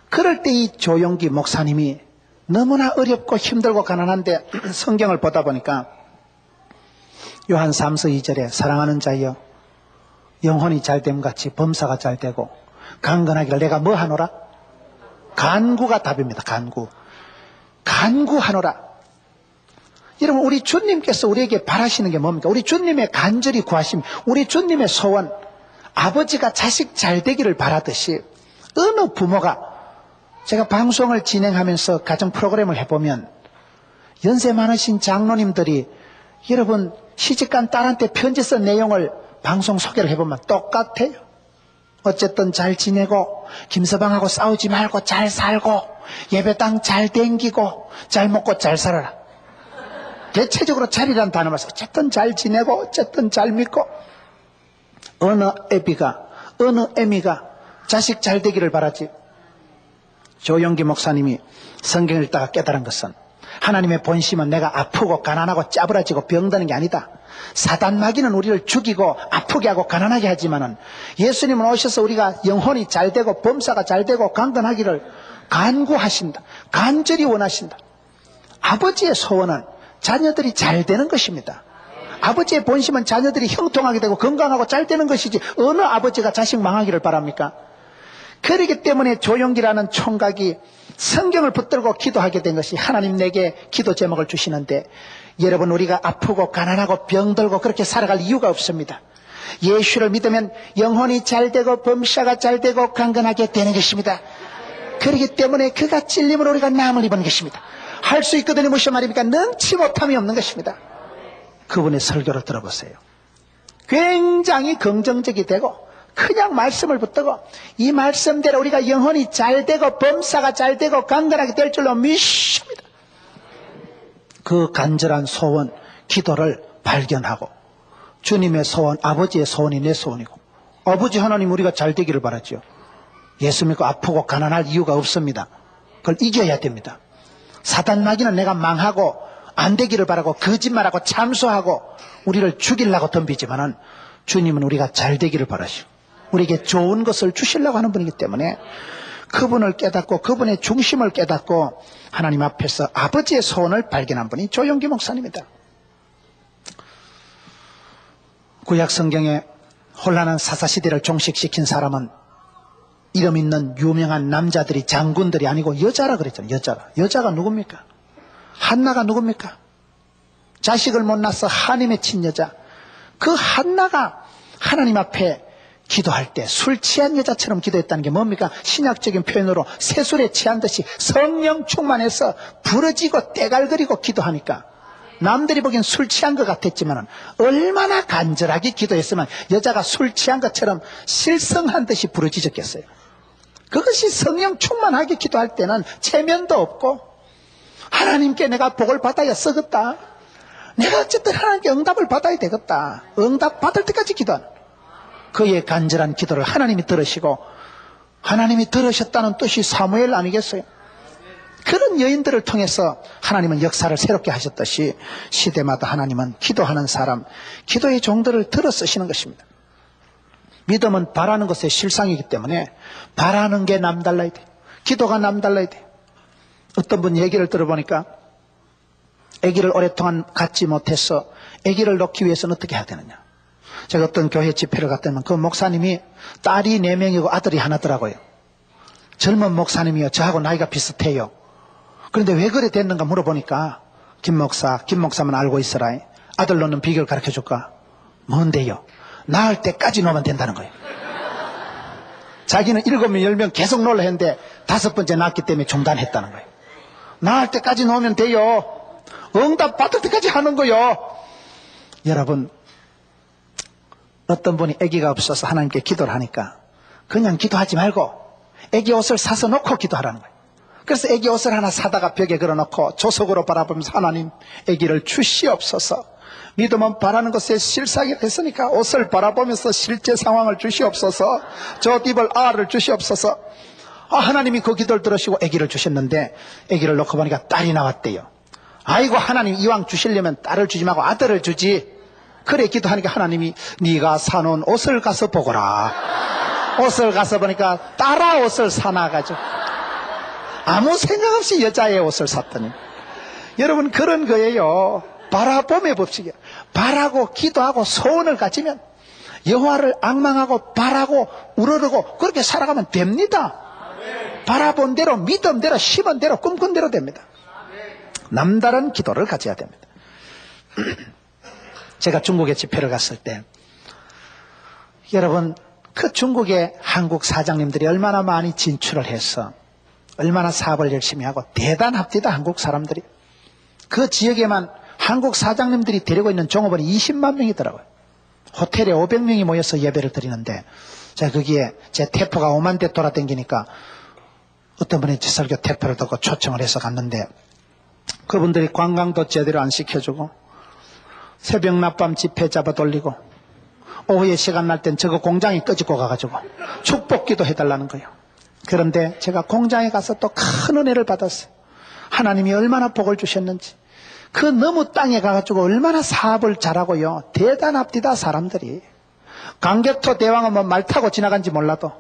그럴 때 이 조영기 목사님이 너무나 어렵고 힘들고 가난한데 성경을 보다 보니까 요한 3서 2절에 사랑하는 자여 영혼이 잘됨같이 범사가 잘되고 강건하기를 내가 뭐 하노라? 간구가 답입니다. 간구하노라. 여러분 우리 주님께서 우리에게 바라시는 게 뭡니까? 우리 주님의 간절히 구하심, 우리 주님의 소원, 아버지가 자식 잘 되기를 바라듯이 어느 부모가 제가 방송을 진행하면서 가정 프로그램을 해보면 연세 많으신 장로님들이 여러분 시집간 딸한테 편지 쓴 내용을 방송 소개를 해보면 똑같아요. 어쨌든 잘 지내고 김서방하고 싸우지 말고 잘 살고 예배당 잘 댕기고 잘 먹고 잘 살아라. 대체적으로 잘이라는 단어만 써. 어쨌든 잘 지내고 어쨌든 잘 믿고 어느 애미가 자식 잘 되기를 바라지. 조영기 목사님이 성경을 읽다가 깨달은 것은 하나님의 본심은 내가 아프고 가난하고 짜부라지고 병드는 게 아니다. 사단마귀는 우리를 죽이고 아프게 하고 가난하게 하지만은 예수님은 오셔서 우리가 영혼이 잘 되고 범사가 잘 되고 강건하기를 간구하신다. 간절히 원하신다. 아버지의 소원은 자녀들이 잘 되는 것입니다. 아버지의 본심은 자녀들이 형통하게 되고 건강하고 잘 되는 것이지 어느 아버지가 자식 망하기를 바랍니까? 그렇기 때문에 조용기라는 총각이 성경을 붙들고 기도하게 된 것이 하나님 내게 기도 제목을 주시는데, 여러분 우리가 아프고 가난하고 병들고 그렇게 살아갈 이유가 없습니다. 예수를 믿으면 영혼이 잘 되고 범사가 잘 되고 강건하게 되는 것입니다. 그렇기 때문에 그가 찔림으로 우리가 남을 입은 것입니다. 할 수 있거든요. 무슨 말입니까? 능치 못함이 없는 것입니다. 그분의 설교를 들어보세요. 굉장히 긍정적이 되고 그냥 말씀을 붙들고 이 말씀대로 우리가 영혼이 잘 되고 범사가 잘 되고 강건하게 될 줄로 믿습니다. 그 간절한 소원, 기도를 발견하고 주님의 소원, 아버지의 소원이 내 소원이고, 아버지 하나님 우리가 잘 되기를 바라죠. 예수 믿고 아프고 가난할 이유가 없습니다. 그걸 이겨야 됩니다. 사단 마귀는 내가 망하고 안 되기를 바라고 거짓말하고 참소하고 우리를 죽이려고 덤비지만은 주님은 우리가 잘 되기를 바라시고 우리에게 좋은 것을 주시려고 하는 분이기 때문에 그분을 깨닫고 그분의 중심을 깨닫고 하나님 앞에서 아버지의 소원을 발견한 분이 조용기 목사님이다. 구약 성경에 혼란한 사사시대를 종식시킨 사람은 이름 있는 유명한 남자들이 장군들이 아니고 여자라 그랬잖아요. 여자가 누굽니까? 한나가 누굽니까? 자식을 못 낳아서 한이 맺힌 여자. 그 한나가 하나님 앞에 기도할 때 술 취한 여자처럼 기도했다는 게 뭡니까? 신약적인 표현으로 새술에 취한 듯이 성령 충만해서 부러지고 떼갈거리고 기도하니까 남들이 보기엔 술 취한 것 같았지만 얼마나 간절하게 기도했으면 여자가 술 취한 것처럼 실성한 듯이 부러지셨겠어요. 그것이 성령 충만하게 기도할 때는 체면도 없고 하나님께 내가 복을 받아야 쓰겠다. 내가 어쨌든 하나님께 응답을 받아야 되겠다. 응답 받을 때까지 기도하는 그의 간절한 기도를 하나님이 들으시고, 하나님이 들으셨다는 뜻이 사무엘 아니겠어요? 그런 여인들을 통해서 하나님은 역사를 새롭게 하셨듯이 시대마다 하나님은 기도하는 사람, 기도의 종들을 들어 쓰시는 것입니다. 믿음은 바라는 것의 실상이기 때문에 바라는 게 남달라야 돼요. 기도가 남달라야 돼요. 어떤 분 얘기를 들어보니까 아기를 오랫동안 갖지 못해서 아기를 놓기 위해서는 어떻게 해야 되느냐. 제가 어떤 교회 집회를 갔더니 그 목사님이 딸이 4명이고 아들이 하나더라고요. 젊은 목사님이요. 저하고 나이가 비슷해요. 그런데 왜 그래 됐는가 물어보니까 김 목사만 알고 있어라. 아들 놓는 비결 가르쳐줄까? 뭔데요? 낳을 때까지 놓으면 된다는 거예요. 자기는 7명, 10명 계속 놓으려 했는데 5번째 낳았기 때문에 중단했다는 거예요. 낳을 때까지 놓으면 돼요. 응답 받을 때까지 하는 거요. 여러분, 어떤 분이 아기가 없어서 하나님께 기도를 하니까 그냥 기도하지 말고 아기 옷을 사서 놓고 기도하라는 거예요. 그래서 아기 옷을 하나 사다가 벽에 걸어놓고 조석으로 바라보면서 하나님 아기를 주시옵소서. 믿음은 바라는 것에 실상이 됐으니까 옷을 바라보면서 실제 상황을 주시옵소서. 저 입을 알을 주시옵소서. 하나님이 그 기도를 들으시고 아기를 주셨는데 아기를 놓고 보니까 딸이 나왔대요. 아이고 하나님 이왕 주시려면 딸을 주지 말고 아들을 주지. 그래 기도하니까 하나님이 네가 사놓은 옷을 가서 보거라. 옷을 가서 보니까 딸아 옷을 사놔가지고 아무 생각 없이 여자의 옷을 샀더니, 여러분 그런 거예요. 바라봄의 법칙이에요. 바라고 기도하고 소원을 가지면 여호와를 앙망하고 바라고 우러르고 그렇게 살아가면 됩니다. 바라본 대로 믿은 대로 심은 대로 꿈꾼 대로 됩니다. 남다른 기도를 가져야 됩니다. 제가 중국에 집회를 갔을 때 여러분 그 중국의 한국 사장님들이 얼마나 많이 진출을 해서 얼마나 사업을 열심히 하고 대단합니다. 한국 사람들이. 그 지역에만 한국 사장님들이 데리고 있는 종업원이 20만 명이더라고요. 호텔에 500명이 모여서 예배를 드리는데 제가 거기에 제 태포가 5만 대 돌아다니니까 어떤 분이 제 설교 태포를 듣고 초청을 해서 갔는데 그분들이 관광도 제대로 안 시켜주고 새벽 낮밤 집회 잡아 돌리고 오후에 시간 날 땐 저거 공장에 끄집고 가가지고 축복기도 해달라는 거예요. 그런데 제가 공장에 가서 또 큰 은혜를 받았어요. 하나님이 얼마나 복을 주셨는지. 그 너무 땅에 가가지고 얼마나 사업을 잘하고요. 대단합니다 사람들이. 강개토 대왕은 뭐 말 타고 지나간지 몰라도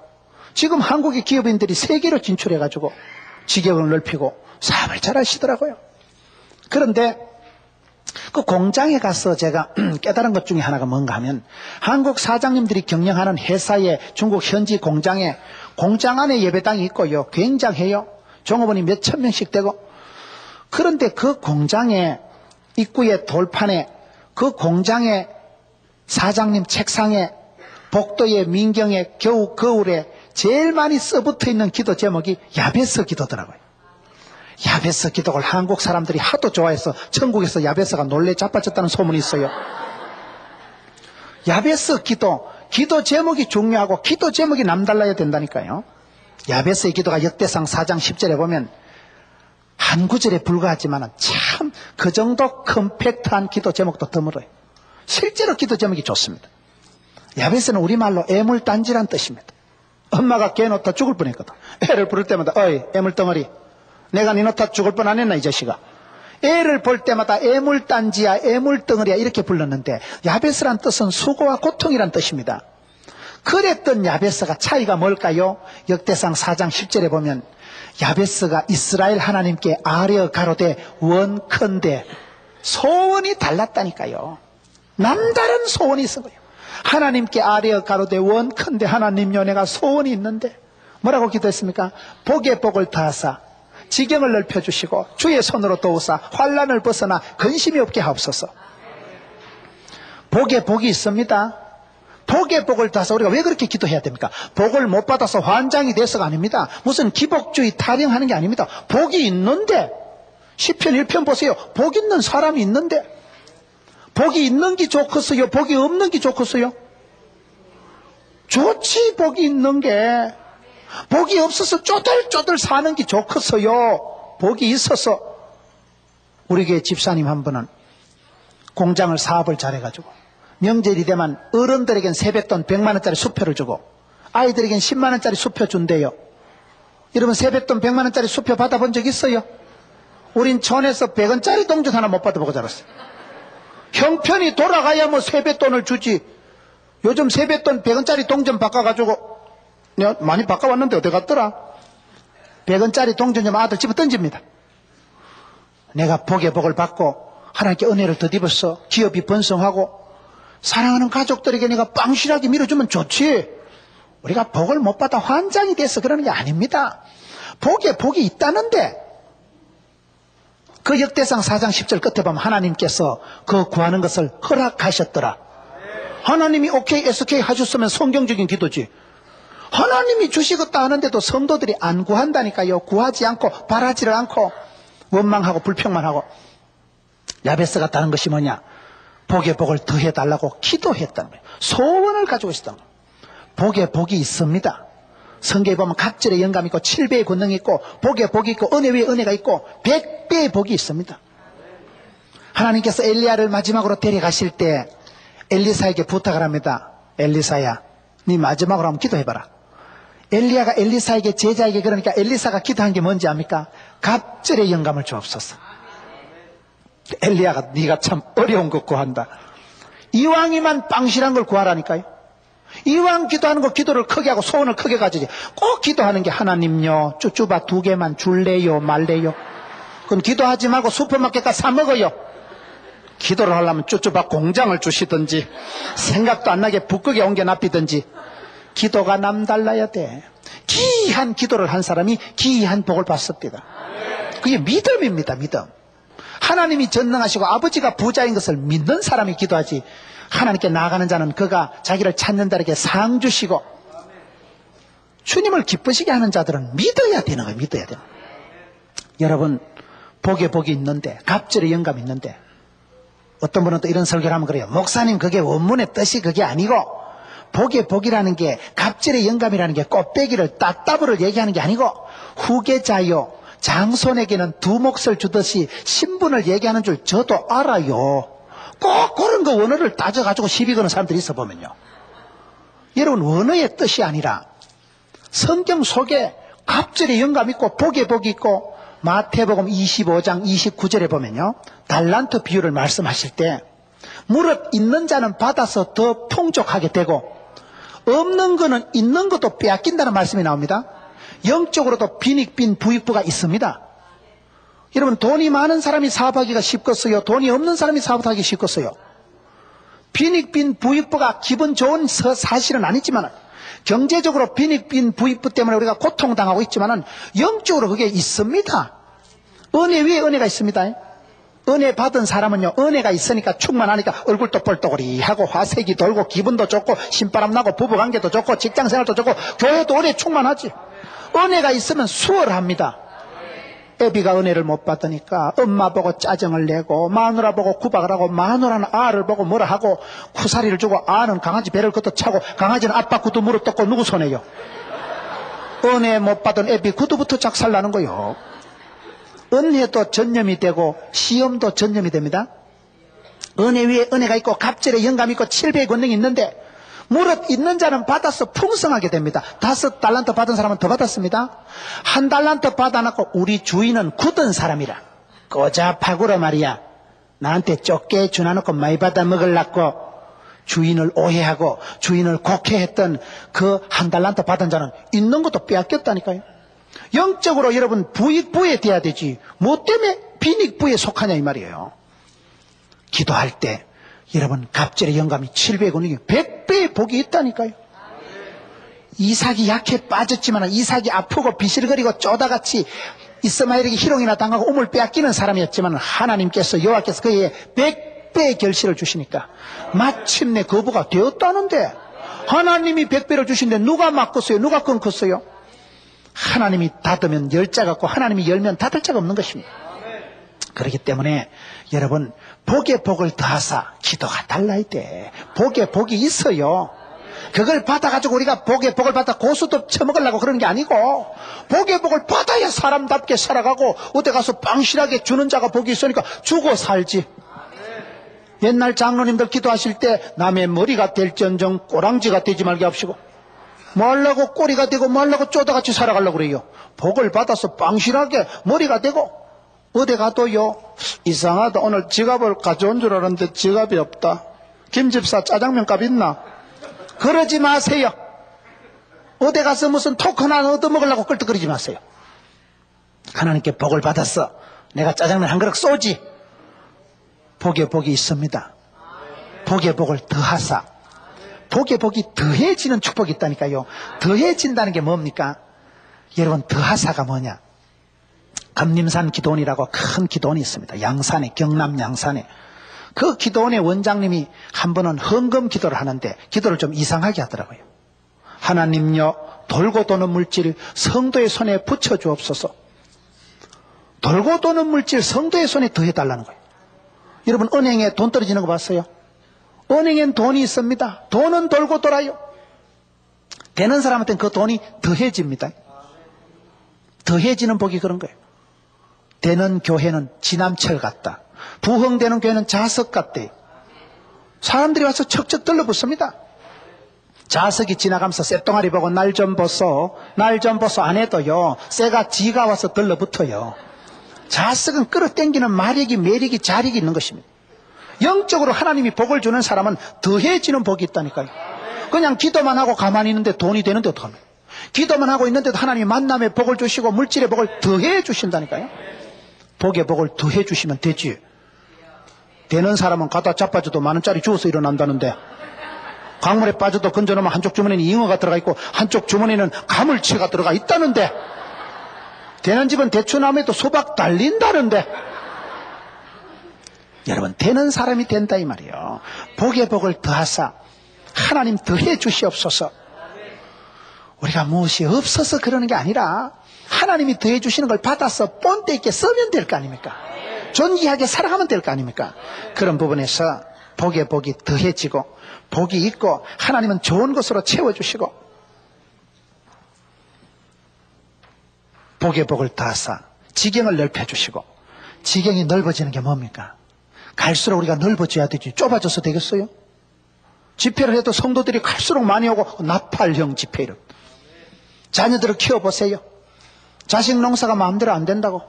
지금 한국의 기업인들이 세계로 진출해가지고 지경을 넓히고 사업을 잘하시더라고요. 그런데 그 공장에 가서 제가 깨달은 것 중에 하나가 뭔가 하면, 한국 사장님들이 경영하는 회사의 중국 현지 공장 안에 예배당이 있고요. 굉장해요. 종업원이 몇천 명씩 되고. 그런데 그 공장의 입구의 돌판에, 그 공장의 사장님 책상에, 복도에, 민경에, 거울에 제일 많이 써붙어 있는 기도 제목이 야베스 기도더라고요. 야베스 기도를 한국 사람들이 하도 좋아해서 천국에서 야베스가 놀래 자빠졌다는 소문이 있어요. 야베스 기도 제목이 중요하고 기도 제목이 남달라야 된다니까요. 야베스의 기도가 역대상 4장 10절에 보면 한 구절에 불과하지만 참 그 정도 컴팩트한 기도 제목도 드물어요. 실제로 기도 제목이 좋습니다. 야베스는 우리말로 애물단지란 뜻입니다. 엄마가 개 놓다 죽을 뻔했거든. 애를 부를 때마다 어이 애물덩어리, 내가 네 놓다 죽을 뻔 안 했나 이 자식아. 애를 볼 때마다 애물단지야, 애물덩어리야 이렇게 불렀는데, 야베스란 뜻은 수고와 고통이란 뜻입니다. 그랬던 야베스가 차이가 뭘까요? 역대상 4장 10절에 보면 야베스가 이스라엘 하나님께 아뢰어 가로되 원컨대, 소원이 달랐다니까요. 남다른 소원이 있은 거예요. 하나님께 아뢰어 가로되 원컨대, 하나님요 내가 소원이 있는데, 뭐라고 기도했습니까? 복에 복을 더하사 지경을 넓혀주시고 주의 손으로 도우사 환난을 벗어나 근심이 없게 하옵소서. 복에 복이 있습니다. 복에 복을 더하사, 우리가 왜 그렇게 기도해야 됩니까? 복을 못 받아서 환장이 돼서가 아닙니다. 무슨 기복주의 타령하는 게 아닙니다. 복이 있는데, 시편 1편 보세요. 복 있는 사람이 있는데, 복이 있는 게 좋겠어요? 복이 없는 게 좋겠어요? 좋지. 복이 있는 게. 복이 없어서 쪼들쪼들 사는 게 좋겠어요? 복이 있어서. 우리 교회 집사님 한 분은 공장을 사업을 잘해가지고 명절이 되면 어른들에겐 세뱃돈 100만 원짜리 수표를 주고 아이들에겐 10만 원짜리 수표 준대요. 여러분 세뱃돈 100만 원짜리 수표 받아본 적 있어요? 우린 촌에서 100원짜리 동전 하나 못 받아보고 자랐어요. 형편이 돌아가야 뭐 세뱃돈을 주지. 요즘 세뱃돈 100원짜리 동전 바꿔가지고, 내가 많이 바꿔왔는데 어디 갔더라? 100원짜리 동전 좀 아들 집어 던집니다. 내가 복에 복을 받고 하나님께 은혜를 덧입어서 기업이 번성하고 사랑하는 가족들에게 내가 빵실하게 밀어주면 좋지. 우리가 복을 못 받아 환장이 돼서 그러는 게 아닙니다. 복에 복이 있다는데, 그 역대상 4장 10절 끝에 보면 하나님께서 그 구하는 것을 허락하셨더라. 하나님이 오케이 SK 하셨으면 성경적인 기도지. 하나님이 주시겠다 하는데도 성도들이 안 구한다니까요. 구하지 않고 바라지를 않고 원망하고 불평만 하고. 야베스가 다른 것이 뭐냐? 복에 복을 더해달라고 기도했다는 거예요. 소원을 가지고 있었다는 거예요. 복에 복이 있습니다. 성경에 보면 각절의 영감이 있고 7배의 권능이 있고 복에 복이 있고 은혜 위에 은혜가 있고 100배의 복이 있습니다. 하나님께서 엘리야를 마지막으로 데려가실 때 엘리사에게 부탁을 합니다. 엘리사야, 네 마지막으로 한번 기도해봐라. 엘리야가 엘리사에게, 제자에게, 그러니까 엘리사가 기도한 게 뭔지 압니까? 갑절의 영감을 주옵소서. 엘리야가 네가 참 어려운 거 구한다. 이왕이만 빵실한 걸 구하라니까요. 이왕 기도하는 거 기도를 크게 하고 소원을 크게 가지지. 꼭 기도하는 게 하나님요 쭈쭈바 2개만 줄래요 말래요? 그럼 기도하지 말고 슈퍼마켓 사 먹어요. 기도를 하려면 쭈쭈바 공장을 주시든지 생각도 안 나게 북극에 옮겨 놔피든지. 기도가 남달라야 돼. 기이한 기도를 한 사람이 기이한 복을 받습니다. 그게 믿음입니다. 믿음. 하나님이 전능하시고 아버지가 부자인 것을 믿는 사람이 기도하지, 하나님께 나아가는 자는 그가 자기를 찾는 자에게 상 주시고 주님을 기쁘시게 하는 자들은 믿어야 되는 거예요. 믿어야 되는 거예요. 여러분, 복에 복이 있는데, 갑절의 영감이 있는데, 어떤 분은 또 이런 설교를 하면 그래요. 목사님, 그게 원문의 뜻이 그게 아니고, 복에 복이라는 게, 갑절의 영감이라는 게 꽃배기를 따따블을 얘기하는 게 아니고 후계자요 장손에게는 두 몫을 주듯이 신분을 얘기하는 줄 저도 알아요. 꼭 그런 거 원어를 따져가지고 시비 거는 사람들이 있어 보면요. 여러분, 원어의 뜻이 아니라 성경 속에 갑절의 영감 있고 복에 복이 있고, 마태복음 25장 29절에 보면요, 달란트 비유를 말씀하실 때 무릇 있는 자는 받아서 더 풍족하게 되고 없는 거는 있는 것도 빼앗긴다는 말씀이 나옵니다. 영적으로도 빈익빈 부익부가 있습니다. 여러분, 돈이 많은 사람이 사업하기가 쉽겠어요? 돈이 없는 사람이 사업하기 쉽겠어요? 빈익빈 부익부가 기분 좋은 사실은 아니지만, 경제적으로 빈익빈 부익부 때문에 우리가 고통당하고 있지만 영적으로 그게 있습니다. 은혜 위에 은혜가 있습니다. 은혜 받은 사람은요, 은혜가 있으니까 충만하니까 얼굴도 뻘떡거리하고 화색이 돌고 기분도 좋고 신바람 나고 부부관계도 좋고 직장생활도 좋고 교회도 오래 충만하지. 은혜가 있으면 수월합니다. 애비가 은혜를 못 받으니까 엄마 보고 짜증을 내고 마누라 보고 구박을 하고 마누라는 아를 보고 뭐라 하고 쿠사리를 주고 아는 강아지 배를 걷어차고 강아지는 아빠 구두 무릎 떴고 누구 손해요? 은혜 못 받은 애비 구두부터 작살나는 거요. 은혜도 전념이 되고 시험도 전념이 됩니다. 은혜 위에 은혜가 있고 갑절에 영감이 있고 7배의 권능이 있는데 무릇 있는 자는 받아서 풍성하게 됩니다. 5달란트 받은 사람은 더 받았습니다. 1달란트 받아놓고 우리 주인은 굳은 사람이라 꼬잡하구로 말이야. 나한테 좁게 주나놓고 많이 받아 먹으려고 주인을 오해하고 주인을 곡해했던 그 1달란트 받은 자는 있는 것도 빼앗겼다니까요. 영적으로 여러분 부익부에 돼야 되지 뭐 때문에 빈익부에 속하냐 이 말이에요. 기도할 때 여러분 갑절의 영감이 700의 권능이 100배의 복이 있다니까요. 이삭이 약해 빠졌지만 이삭이 아프고 비실거리고 쪼다같이 이스마엘에게 희롱이나 당하고 우물 빼앗기는 사람이었지만 하나님께서 여호와께서 그에게 100배의 결실을 주시니까 마침내 거부가 되었다는데 하나님이 100배를 주신데 누가 막겠어요? 누가 끊겠어요? 하나님이 닫으면 열 자 같고 하나님이 열면 닫을 자가 없는 것입니다. 그렇기 때문에 여러분 복에 복을 더하사 기도가 달라야 돼. 복에 복이 있어요. 그걸 받아가지고 우리가 복에 복을 받아 고수도 처먹으려고 그러는 게 아니고 복에 복을 받아야 사람답게 살아가고 어디 가서 방실하게 주는 자가 복이 있으니까 주고 살지. 옛날 장로님들 기도하실 때 남의 머리가 될지언정 꼬랑지가 되지 말게 합시고 뭐하려고 꼬리가 되고 뭐하려고 쪼다같이 살아가려고 그래요. 복을 받아서 방실하게 머리가 되고 어디 가도요 이상하다 오늘 지갑을 가져온 줄 알았는데 지갑이 없다. 김집사 짜장면값 있나? 그러지 마세요. 어디 가서 무슨 토큰 하나 얻어먹으려고 끌떡거리지 마세요. 하나님께 복을 받았어. 내가 짜장면 한 그릇 쏘지. 복에 복이 있습니다. 복에 복을 더하사. 복에 복이 더해지는 축복이 있다니까요. 더해진다는 게 뭡니까? 여러분 더하사가 뭐냐? 감림산 기도원이라고 큰 기도원이 있습니다. 양산에, 경남 양산에. 그 기도원의 원장님이 한 번은 헌금 기도를 하는데 기도를 좀 이상하게 하더라고요. 하나님요 돌고 도는 물질 성도의 손에 붙여주옵소서. 돌고 도는 물질 성도의 손에 더해달라는 거예요. 여러분 은행에 돈 떨어지는 거 봤어요? 은행엔 돈이 있습니다. 돈은 돌고 돌아요. 되는 사람한테는 그 돈이 더해집니다. 더해지는 복이 그런 거예요. 되는 교회는 지남철 같다. 부흥되는 교회는 자석 같대요. 사람들이 와서 척척 들러붙습니다. 자석이 지나가면서 쇳덩아리 보고 날 좀 보소 날 좀 보소 안 해도요 쇠가 지가 와서 들러붙어요. 자석은 끌어당기는 마력이 매력이 자력이 있는 것입니다. 영적으로 하나님이 복을 주는 사람은 더해지는 복이 있다니까요. 그냥 기도만 하고 가만히 있는데 돈이 되는데 어떡합니까? 기도만 하고 있는데도 하나님이 만남의 복을 주시고 물질의 복을 더해 주신다니까요. 복의 복을 더해 주시면 되지. 되는 사람은 갖다 자빠져도 10,000원짜리 주워서 일어난다는데 강물에 빠져도 건져놓으면 한쪽 주머니는 잉어가 들어가 있고 한쪽 주머니는 가물치가 들어가 있다는데 되는 집은 대추나무에도 수박 달린다는데 여러분 되는 사람이 된다 이 말이에요. 복의 복을 더하사 하나님 더해 주시옵소서. 우리가 무엇이 없어서 그러는 게 아니라 하나님이 더해 주시는 걸 받아서 본때 있게 쓰면 될 거 아닙니까? 존귀하게 살아가면 될 거 아닙니까? 그런 부분에서 복의 복이 더해지고 복이 있고 하나님은 좋은 것으로 채워주시고 복의 복을 더하사 지경을 넓혀주시고 지경이 넓어지는 게 뭡니까? 갈수록 우리가 넓어져야 되지 좁아져서 되겠어요? 집회를 해도 성도들이 갈수록 많이 오고 나팔형 집회를 자녀들을 키워보세요. 자식 농사가 마음대로 안 된다고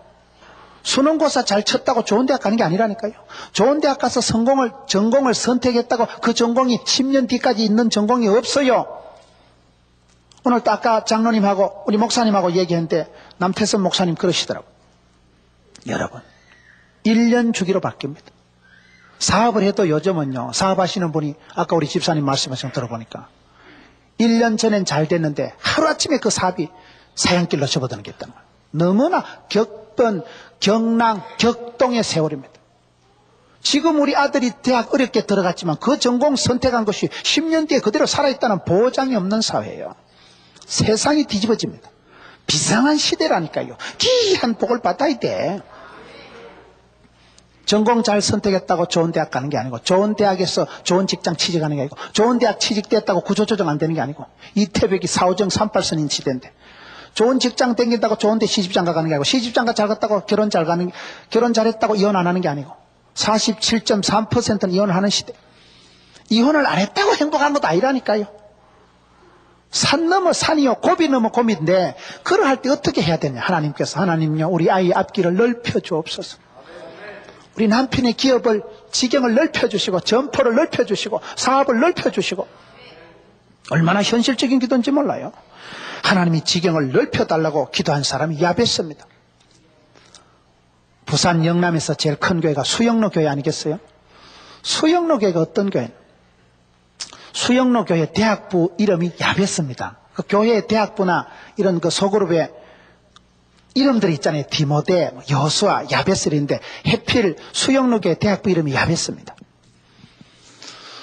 수능고사 잘 쳤다고 좋은 대학 가는 게 아니라니까요. 좋은 대학 가서 전공을 선택했다고 그 전공이 10년 뒤까지 있는 전공이 없어요. 오늘 또 아까 장로님하고 우리 목사님하고 얘기했는데 남태선 목사님 그러시더라고요. 여러분, 1년 주기로 바뀝니다. 사업을 해도 요즘은요, 사업하시는 분이 아까 우리 집사님 말씀하신 거 들어보니까 1년 전엔 잘 됐는데 하루아침에 그 사업이 사양길로 접어드는 게 있다는 거예요. 너무나 격변, 경랑, 격동의 세월입니다. 지금 우리 아들이 대학 어렵게 들어갔지만 그 전공 선택한 것이 10년 뒤에 그대로 살아있다는 보장이 없는 사회예요. 세상이 뒤집어집니다. 비상한 시대라니까요. 귀한 복을 받아야 돼. 전공 잘 선택했다고 좋은 대학 가는 게 아니고, 좋은 대학에서 좋은 직장 취직하는 게 아니고, 좋은 대학 취직됐다고 구조조정 안 되는 게 아니고, 이태백이 4호정 38선인 시대인데, 좋은 직장 땡긴다고 좋은 데 시집장가 가는 게 아니고, 시집장가 잘 갔다고 결혼 잘했다고 이혼 안 하는 게 아니고, 47.3%는 이혼을 하는 시대. 이혼을 안 했다고 행복한 것도 아니라니까요. 산 넘어 산이요, 고비 넘어 고비인데, 그걸 할 때 어떻게 해야 되냐. 하나님께서, 하나님요, 우리 아이 앞길을 넓혀 주옵소서. 우리 남편의 기업을, 지경을 넓혀주시고, 점포를 넓혀주시고, 사업을 넓혀주시고, 얼마나 현실적인 기도인지 몰라요. 하나님이 지경을 넓혀달라고 기도한 사람이 야벳입니다. 부산 영남에서 제일 큰 교회가 수영로 교회 아니겠어요? 수영로 교회가 어떤 교회는? 수영로 교회 대학부 이름이 야벳입니다. 그 교회의 대학부나 이런 그 소그룹의 이름들이 있잖아요. 디모데, 여수아, 야벳을인데 해필 수영로 교회 대학부 이름이 야벳입니다.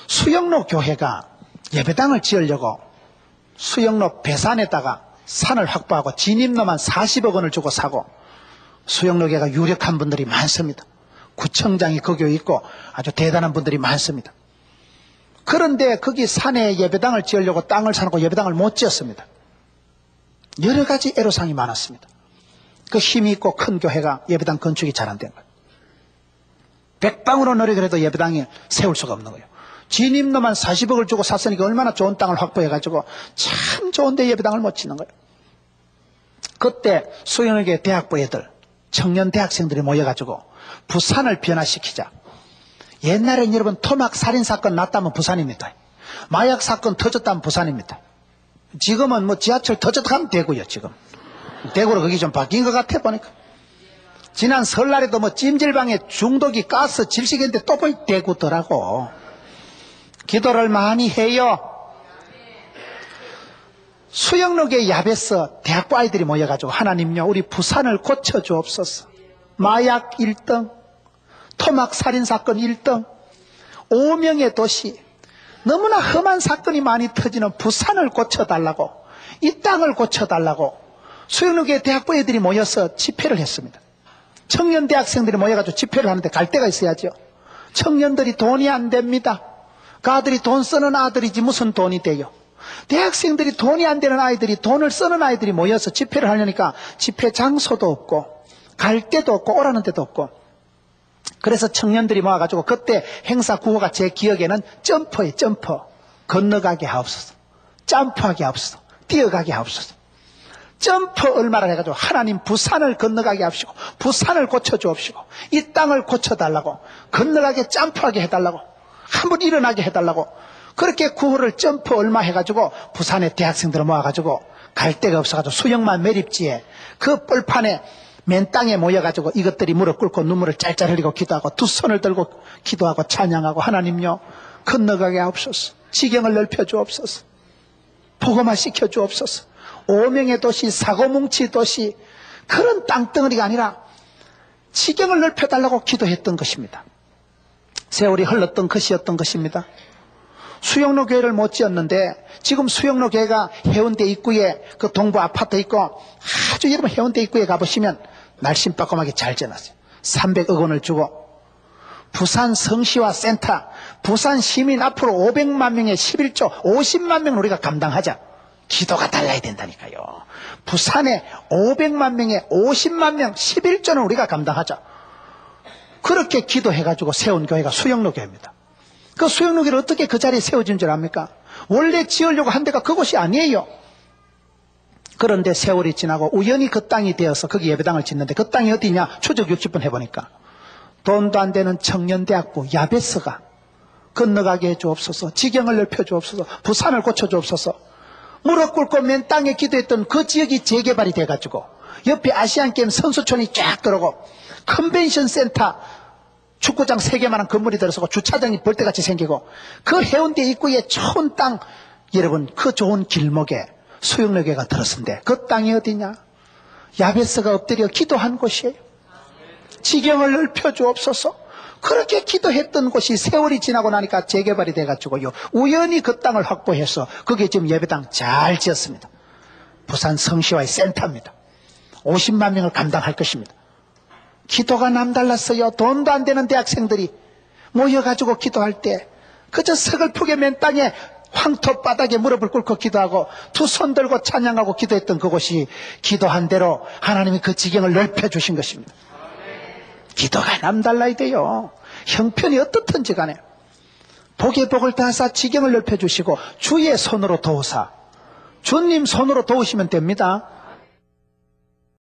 수영로 교회가 예배당을 지으려고 수영로 배산에다가 산을 확보하고 진입로만 40억 원을 주고 사고, 수영로 교회가 유력한 분들이 많습니다. 구청장이 그 교회에 있고 아주 대단한 분들이 많습니다. 그런데 거기 산에 예배당을 지으려고 땅을 사놓고 예배당을 못 지었습니다. 여러 가지 애로사항이 많았습니다. 그 힘이 있고 큰 교회가 예배당 건축이 잘 안 된 거예요. 백방으로 노력을 해도 예배당이 세울 수가 없는 거예요. 진입로만 40억을 주고 샀으니까 얼마나 좋은 땅을 확보해가지고 참 좋은데 예배당을 못 짓는 거예요. 그때 수영학의 대학부 애들, 청년 대학생들이 모여가지고 부산을 변화시키자. 옛날엔 여러분 토막 살인사건 났다면 부산입니다. 마약 사건 터졌다면 부산입니다. 지금은 뭐 지하철 터졌다면 대구요, 지금. 대구로 거기 좀 바뀐 것 같아 보니까. 지난 설날에도 뭐 찜질방에 중독이 가스 질식인데 또 보니 대구더라고. 기도를 많이 해요. 수영록의 야벳서 대학부 아이들이 모여가지고 하나님요, 우리 부산을 고쳐주옵소서. 마약 1등, 토막 살인사건 1등, 5명의 도시, 너무나 험한 사건이 많이 터지는 부산을 고쳐달라고, 이 땅을 고쳐달라고 수영록의 대학부 애들이 모여서 집회를 했습니다. 청년 대학생들이 모여가지고 집회를 하는데 갈 데가 있어야죠. 청년들이 돈이 안 됩니다. 그 아들이 돈 쓰는 아들이지 무슨 돈이 돼요. 대학생들이 돈이 안 되는 아이들이, 돈을 쓰는 아이들이 모여서 집회를 하려니까 집회 장소도 없고 갈 데도 없고 오라는 데도 없고, 그래서 청년들이 모아가지고 그때 행사 구호가 제 기억에는 점퍼예요. 점퍼. 건너가게 하옵소서, 점프하게 하옵소서, 뛰어가게 하옵소서. 점프 얼마나 해가지고 하나님 부산을 건너가게 하시고 부산을 고쳐주옵시고 이 땅을 고쳐달라고, 건너가게 점프하게 해달라고, 한번 일어나게 해달라고, 그렇게 구호를 점프 얼마 해가지고 부산의 대학생들을 모아가지고 갈 데가 없어가지고 수영만 매립지에 그 뻘판에 맨 땅에 모여가지고 이것들이 무릎 꿇고 눈물을 짤짤 흘리고 기도하고 두 손을 들고 기도하고 찬양하고, 하나님요, 건너가게 하옵소서, 지경을 넓혀 주옵소서, 복음화 시켜 주옵소서, 5명의 도시, 사고뭉치 도시, 그런 땅덩어리가 아니라 지경을 넓혀달라고 기도했던 것입니다. 세월이 흘렀던 것이었던 것입니다. 수영로 교회를 못 지었는데 지금 수영로 교회가 해운대 입구에 그 동부 아파트 있고, 아주 여러분 해운대 입구에 가보시면 날씬빠끔하게 잘 지어놨어요. 300억 원을 주고 부산 성시화 센터, 부산 시민 앞으로 500만 명의 11조 50만 명을 우리가 감당하자. 기도가 달라야 된다니까요. 부산에 500만 명에 50만 명 11조는 우리가 감당하자. 그렇게 기도해가지고 세운 교회가 수영로 교회입니다. 그 수영로 교회를 어떻게 그 자리에 세워진 줄 압니까? 원래 지으려고 한 데가 그곳이 아니에요. 그런데 세월이 지나고 우연히 그 땅이 되어서 거기 예배당을 짓는데, 그 땅이 어디냐? 추적 60분 해보니까 돈도 안 되는 청년대학부 야벳서가 건너가게 해주옵소서, 지경을 넓혀주옵소서, 부산을 고쳐주옵소서. 무릎 꿇고 맨 땅에 기도했던 그 지역이 재개발이 돼가지고 옆에 아시안게임 선수촌이 쫙 들어오고 컨벤션 센터 축구장 3개만한 건물이 들어서고 주차장이 벌떼같이 생기고 그 해운대 입구에 좋은 땅, 여러분 그 좋은 길목에 수영로교회가 들었는데 그 땅이 어디냐? 야베스가 엎드려 기도한 곳이에요. 지경을 넓혀 주옵소서. 그렇게 기도했던 곳이 세월이 지나고 나니까 재개발이 돼가지고요, 우연히 그 땅을 확보해서 거기에 지금 예배당 잘 지었습니다. 부산 성시와의 센터입니다. 50만 명을 감당할 것입니다. 기도가 남달랐어요. 돈도 안 되는 대학생들이 모여가지고 기도할 때 그저 서글프게 맨 땅에 황토 바닥에 무릎을 꿇고 기도하고 두 손 들고 찬양하고 기도했던 그곳이 기도한 대로 하나님이 그 지경을 넓혀주신 것입니다. 기도가 남달라야 돼요. 형편이 어떻든지 간에 복의 복을 다하사 지경을 넓혀주시고 주의 손으로 도우사, 주님 손으로 도우시면 됩니다.